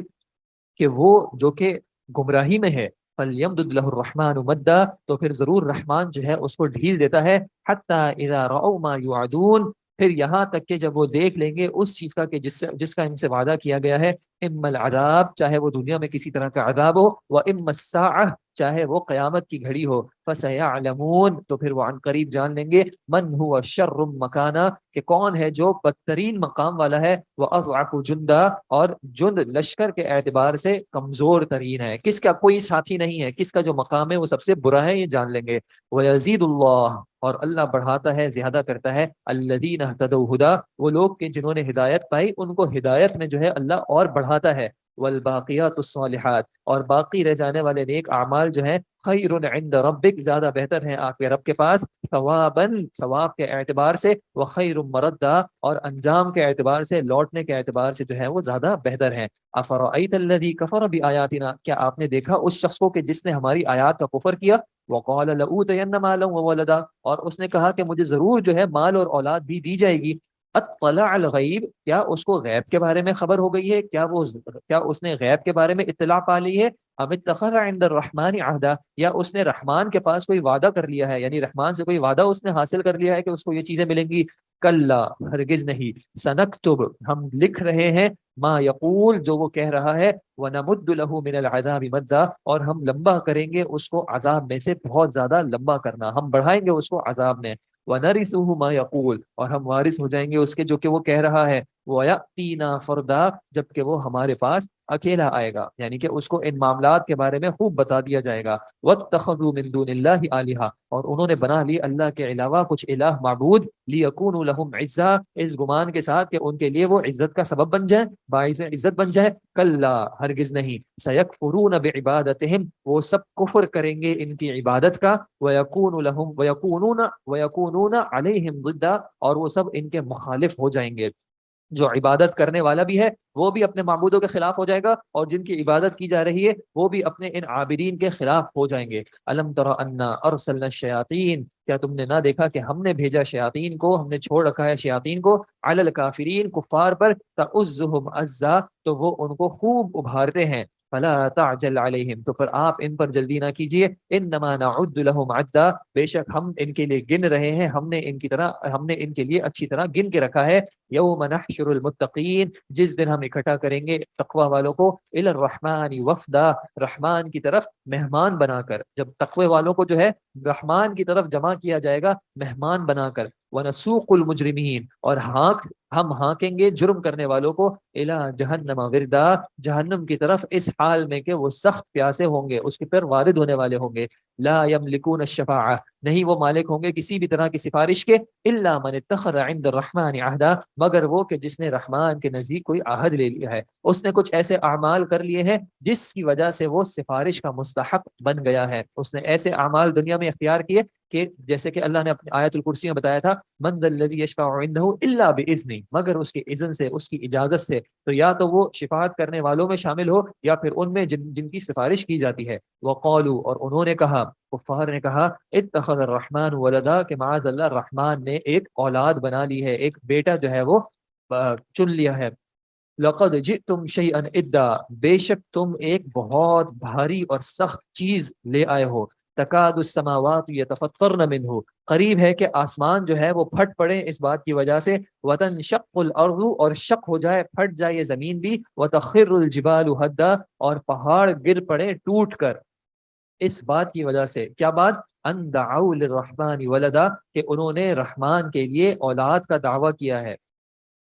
کہ وہ جو کہ گمراہی میں ہے، فَلْيَمْدُدْ لَهُ الرَّحْمَنُ مَدًّا، تو پھر ضرور رحمان جو ہے اس کو ڈھیل دیتا ہے، حَتَّى إِذَا رَأَوْا مَا يُوعَدُونَ، پھر یہاں تک کہ جب وہ دیکھ لیں گے اس چیز کا کہ جس کا ان سے وعدہ کیا گیا ہے، اما العذاب، چاہے وہ دنیا میں کسی طرح کا عذاب ہو، وَإِمَّا السَّاعَةُ، چاہے وہ قیامت کی گھڑی ہو، فَسَيَعْلَمُونَ، تو پھر وہ عن قریب جان لیں گے، من هو شر مکانا، کہ کون ہے جو بدترین مقام والا ہے، وَأَضْعَفُ جُنْدًا، اور جند لشکر کے اعتبار سے کمزور ترین ہے، کس کا کوئی ساتھی نہیں ہے، کس کا جو مقام ہے وہ سب سے برا ہے، یہ جان لیں گے۔ وَيَزِيدُ اللَّهُ، اور اللہ بڑھاتا ہے، زیادہ کرتا ہے، الَّذِينَ اهْتَدَوْا هُدًى، وہ لوگ کہ جنہوں نے ہدایت پائی ان کو ہدایت میں جو ہے اللہ اور بڑھاتا ہے۔ والباقیات الصالحات، اور باقی رہ جانے والے نیک اعمال جو ہیں، خیر عند ربک، زیادہ بہتر ہیں آپ کے رب کے پاس، ثواباً، ثواب کے اعتبار سے، وخیر مردا، اور انجام کے اعتبار سے، لوٹنے کے اعتبار سے جو ہے وہ زیادہ بہتر ہیں۔ افرأیت الذی کفر بآیاتنا، کیا آپ نے دیکھا اس شخص کو کہ جس نے ہماری آیات کا کفر کیا، وقال لأوتین مالا وولدا، اور اس نے کہا کہ مجھے ضرور جو ہے مال اور اولاد بھی دی جائے گی۔ اطلع الغیب، کیا اس کو غیب کے بارے میں خبر ہو گئی ہے، کیا اس نے غیب کے بارے میں اطلاع پا لی ہے، ام اتخذ عند الرحمن عہدا، یا اس نے رحمان کے پاس کوئی وعدہ کر لیا ہے، یعنی رحمان سے کوئی وعدہ اس نے حاصل کر لیا ہے کہ اس کو یہ چیزیں ملیں گی۔ کلا، ہرگز نہیں، سنکتب، ہم لکھ رہے ہیں، ما یقول، جو وہ کہہ رہا ہے، ونمد له من العذاب مدا، اور ہم لمبا کریں گے اس کو عذاب میں سے بہت زیادہ لمبا کرنا، ہم بڑھائیں گے اس کو عذاب میں۔ وَنَرِثُهُ مَا يَقُولُ، اور ہم وارث ہو جائیں گے اس کے جو کہ وہ کہہ رہا ہے۔ وَيَأْتِينَا فَرْدًا، جبکہ وہ ہمارے پاس اکیلا آئے گا، یعنی کہ اس کو ان معاملات کے بارے میں خوب بتا دیا جائے گا۔ وَاتَّخَذُوا مِن دُونِ اللَّهِ آلِهَةً، اور انہوں نے بنا لی اللہ کے علاوہ کچھ الہ معبود، لِيَكُونُوا لَهُمْ عِزًّا، اس گمان کے ساتھ کہ ان کے لیے وہ عزت کا سبب بن جائے، باعث عزت بن جائے۔ کلا، ہرگز نہیں، سَيَكْفُرُونَ بِعِبَادَتِهِمْ، وہ سب کفر کریں گے ان کی عبادت کا، وَيَكُونُونَ عَلَيْهِمْ ضِدًّا، اور وہ سب ان کے مخالف ہو جائیں گے۔ جو عبادت کرنے والا بھی ہے وہ بھی اپنے معبودوں کے خلاف ہو جائے گا، اور جن کی عبادت کی جا رہی ہے وہ بھی اپنے ان عابدین کے خلاف ہو جائیں گے۔ الم تر انا ارسلنا الشیاطین، کیا تم نے نہ دیکھا کہ ہم نے بھیجا شیاطین کو، ہم نے چھوڑ رکھا ہے شیاطین کو، علی الکافرین، کفار پر، تعزهم عزا، تو وہ ان کو خوب ابھارتے ہیں۔ فلا تعجل علیہم، تو پھر آپ ان پر جلدی نہ کیجیے، انما نعد لهم عدا، بے شک ہم ان کے لیے گن رہے ہیں، ہم نے ان کے لیے اچھی طرح گن کے رکھا ہے۔ یوم نحشر المتقین، جس دن ہم اکٹھا کریں گے تقوی والوں کو، الی الرحمن وفدا، رحمان کی طرف مہمان بنا کر، جب تقوی والوں کو جو ہے رحمان کی طرف جمع کیا جائے گا مہمان بنا کر۔ ونسوق المجرمین، اور ہم ہانکیں گے جرم کرنے والوں کو، الی جہنم وردا، جہنم کی طرف، اس حال میں کہ وہ سخت پیاسے ہوں گے، اس کے پر وارد ہونے والے ہوں گے۔ لا یملکون الشفاعہ، نہیں وہ مالک ہوں گے کسی بھی طرح کی سفارش کے، الا من اتخذ عند الرحمن عہدا، مگر وہ کہ جس نے رحمان کے نزدیک کوئی عہد لے لیا ہے، اس نے کچھ ایسے اعمال کر لیے ہیں جس کی وجہ سے وہ سفارش کا مستحق بن گیا ہے، اس نے ایسے اعمال دنیا میں اختیار کیے کہ جیسے کہ اللہ نے اپنی آیت الکرسی میں بتایا تھا، من ذا الذی یشفع عنده الا باذنہ، مگر اس کے اذن سے، اس کی اجازت سے، تو یا تو وہ شفاعت کرنے والوں میں شامل ہو یا پھر ان میں جن کی سفارش کی جاتی ہے۔ وقالوا، اور انہوں نے کہا، کفار نے کہا، اتخذ الرحمن ولدا، کہ معاذ اللہ رحمان نے ایک اولاد بنا لی ہے، ایک بیٹا جو ہے وہ چن لیا ہے۔ لقد جئتم شیئا ادا، بے شک تم ایک بہت بھاری اور سخت چیز لے آئے ہو۔ تکاد السماوات یتفطرن منہ، قریب ہے کہ آسمان جو ہے وہ پھٹ پڑے اس بات کی وجہ سے، وتنشق الارض، اور شق ہو جائے، پھٹ جائے یہ زمین بھی، وتخر الجبال ہدا، اور پہاڑ گر پڑے ٹوٹ کر، اس بات کی وجہ سے، کیا بات، ان دعوا للرحمن ولدا، کہ انہوں نے رحمان کے لیے اولاد کا دعویٰ کیا ہے۔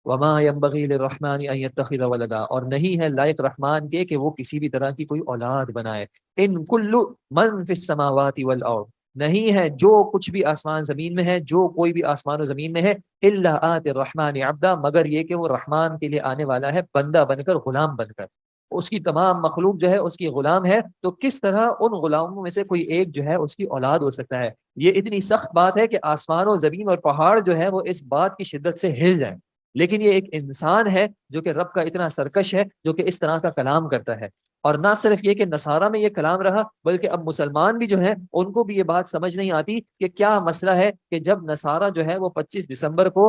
وما ينبغي للرحمن ان يتخذ ولدا، اور نہیں ہے لائق رحمان کے کہ وہ کسی بھی طرح کی کوئی اولاد بنائے۔ ان کل من فی السماوات والارض، نہیں ہے جو کچھ بھی آسمان زمین میں ہے، جو کوئی بھی آسمان و زمین میں ہے، الا آت الرحمن عبدا، مگر یہ کہ وہ رحمان کے لیے آنے والا ہے بندہ بن کر، غلام بن کر۔ اس کی تمام مخلوق جو ہے اس کی غلام ہے، تو کس طرح ان غلاموں میں سے کوئی ایک جو ہے اس کی اولاد ہو سکتا ہے؟ یہ اتنی سخت بات ہے کہ آسمان و زمین اور پہاڑ جو ہے وہ اس بات کی شدت سے ہل جائیں، لیکن یہ ایک انسان ہے جو کہ رب کا اتنا سرکش ہے، جو کہ اس طرح کا کلام کرتا ہے۔ اور نہ صرف یہ کہ نصارہ میں یہ کلام رہا، بلکہ اب مسلمان بھی جو ہے ان کو بھی یہ بات سمجھ نہیں آتی کہ کیا مسئلہ ہے کہ جب نصارہ جو ہے وہ 25 دسمبر کو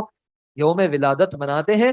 یوم ولادت مناتے ہیں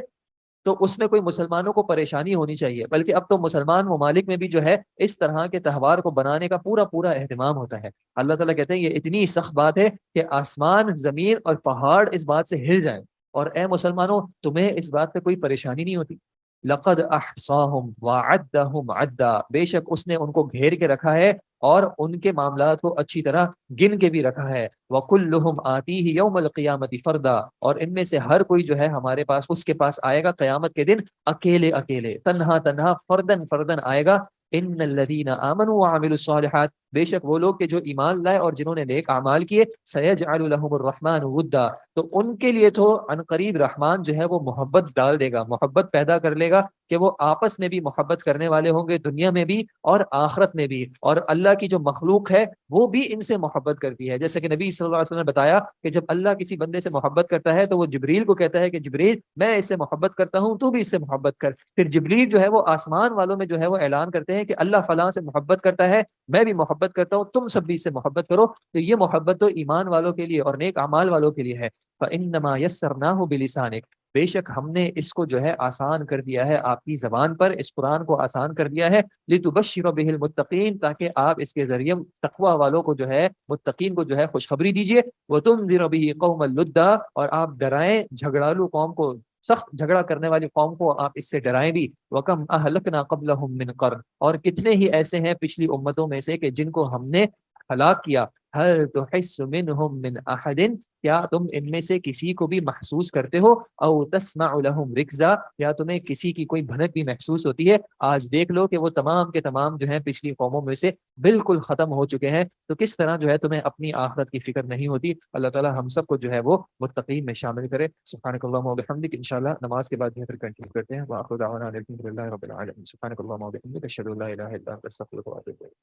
تو اس میں کوئی مسلمانوں کو پریشانی ہونی چاہیے، بلکہ اب تو مسلمان ممالک میں بھی جو ہے اس طرح کے تہوار کو بنانے کا پورا پورا اہتمام ہوتا ہے۔ اللہ تعالیٰ کہتے ہیں یہ اتنی سخت بات ہے کہ آسمان، زمین اور پہاڑ اس بات سے ہل جائیں، اور اے مسلمانوں تمہیں اس بات پہ کوئی پریشانی نہیں ہوتی۔ لقد احصاهم وعدهم عدا، بے شک اس نے ان کو گھیر کے رکھا ہے اور ان کے معاملات کو اچھی طرح گن کے بھی رکھا ہے۔ وَكُلُّهُمْ آتِيهِ يَوْمَ الْقِيَامَةِ فَرْدًا، اور ان میں سے ہر کوئی جو ہے ہمارے پاس اس کے پاس آئے گا قیامت کے دن اکیلے اکیلے، تنہا تنہا، فردن فردن آئے گا۔ ان الذین آمنوا وعملوا الصالحات، بے شک وہ لوگ کہ جو ایمان لائے اور جنہوں نے نیک اعمال کیے، سیجعل لهم الرحمن ودا، تو ان کے لیے تو عنقریب رحمان جو ہے وہ محبت ڈال دے گا، محبت پیدا کر لے گا کہ وہ آپس میں بھی محبت کرنے والے ہوں گے، دنیا میں بھی اور آخرت میں بھی، اور اللہ کی جو مخلوق ہے وہ بھی ان سے محبت کرتی ہے۔ جیسے کہ نبی صلی اللہ علیہ وسلم نے بتایا کہ جب اللہ کسی بندے سے محبت کرتا ہے تو وہ جبریل کو کہتا ہے کہ جبریل میں اس سے محبت کرتا ہوں، تو بھی اس سے محبت کر۔ پھر جبریل جو ہے وہ آسمان والوں میں جو ہے وہ اعلان کرتے ہیں کہ اللہ فلاں سے محبت کرتا ہے، میں بھی محبت کرتا ہوں، تم سب بھی اس سے محبت کرو۔ تو یہ محبت تو ایمان والوں کے لیے اور نیک اعمال والوں کے لیے ہے۔ فَإِنَّمَا يَسَّرْنَاهُ بِلِسَانِكَ، بے شک ہم نے اس کو جو ہے آسان کر دیا ہے آپ کی زبان پر، اس قرآن کو آسان کر دیا ہے، لِتُبَشِّرَ بِهِ الْمُتَّقِينَ، تاکہ آپ اس کے ذریعے تقوی والوں کو جو ہے، متقین کو جو ہے خوشخبری دیجئے، وَتُنذِرَ بِهِ قَوْمًا لُدًّا، اور آپ ڈرائیں جھگڑالو قوم کو، سخت جھگڑا کرنے والی قوم کو آپ اس سے ڈرائیں بھی۔ وَكَمْ أَهْلَكْنَا قَبْلَهُم مِّن قَرْنٍ، اور کتنے ہی ایسے ہیں پچھلی امتوں میں سے کہ جن کو ہم نے ہلاک کیا۔ هل تحس منهم من احد، کیا تم ان میں سے کسی کو بھی محسوس کرتے ہو؟ او تسمع لهم رکزا، یا تمہیں کسی کی کوئی بھنک بھی محسوس ہوتی ہے؟ آج دیکھ لو کہ وہ تمام کے تمام جو ہیں پچھلی قوموں میں سے بالکل ختم ہو چکے ہیں، تو کس طرح جو ہے تمہیں اپنی آخرت کی فکر نہیں ہوتی؟ اللہ تعالی ہم سب کو جو ہے وہ متقین میں شامل کرے۔ سبحانک اللہم و بحمدک، انشاءاللہ نماز کے بعد پھر کنٹینیو کرتے ہیں۔ وآخر دعوانا الحمدللہ رب العالمین، سبحانک اللہم و بحمدک، اشہد ان لا الہ الا انت، استغفرک واتوب الیک۔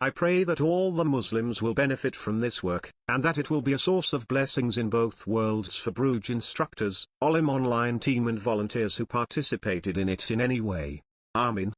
I pray that all the Muslims will benefit from this work, and that it will be a source of blessings in both worlds for Bruj instructors, Olim online team and volunteers who participated in it in any way. Amin.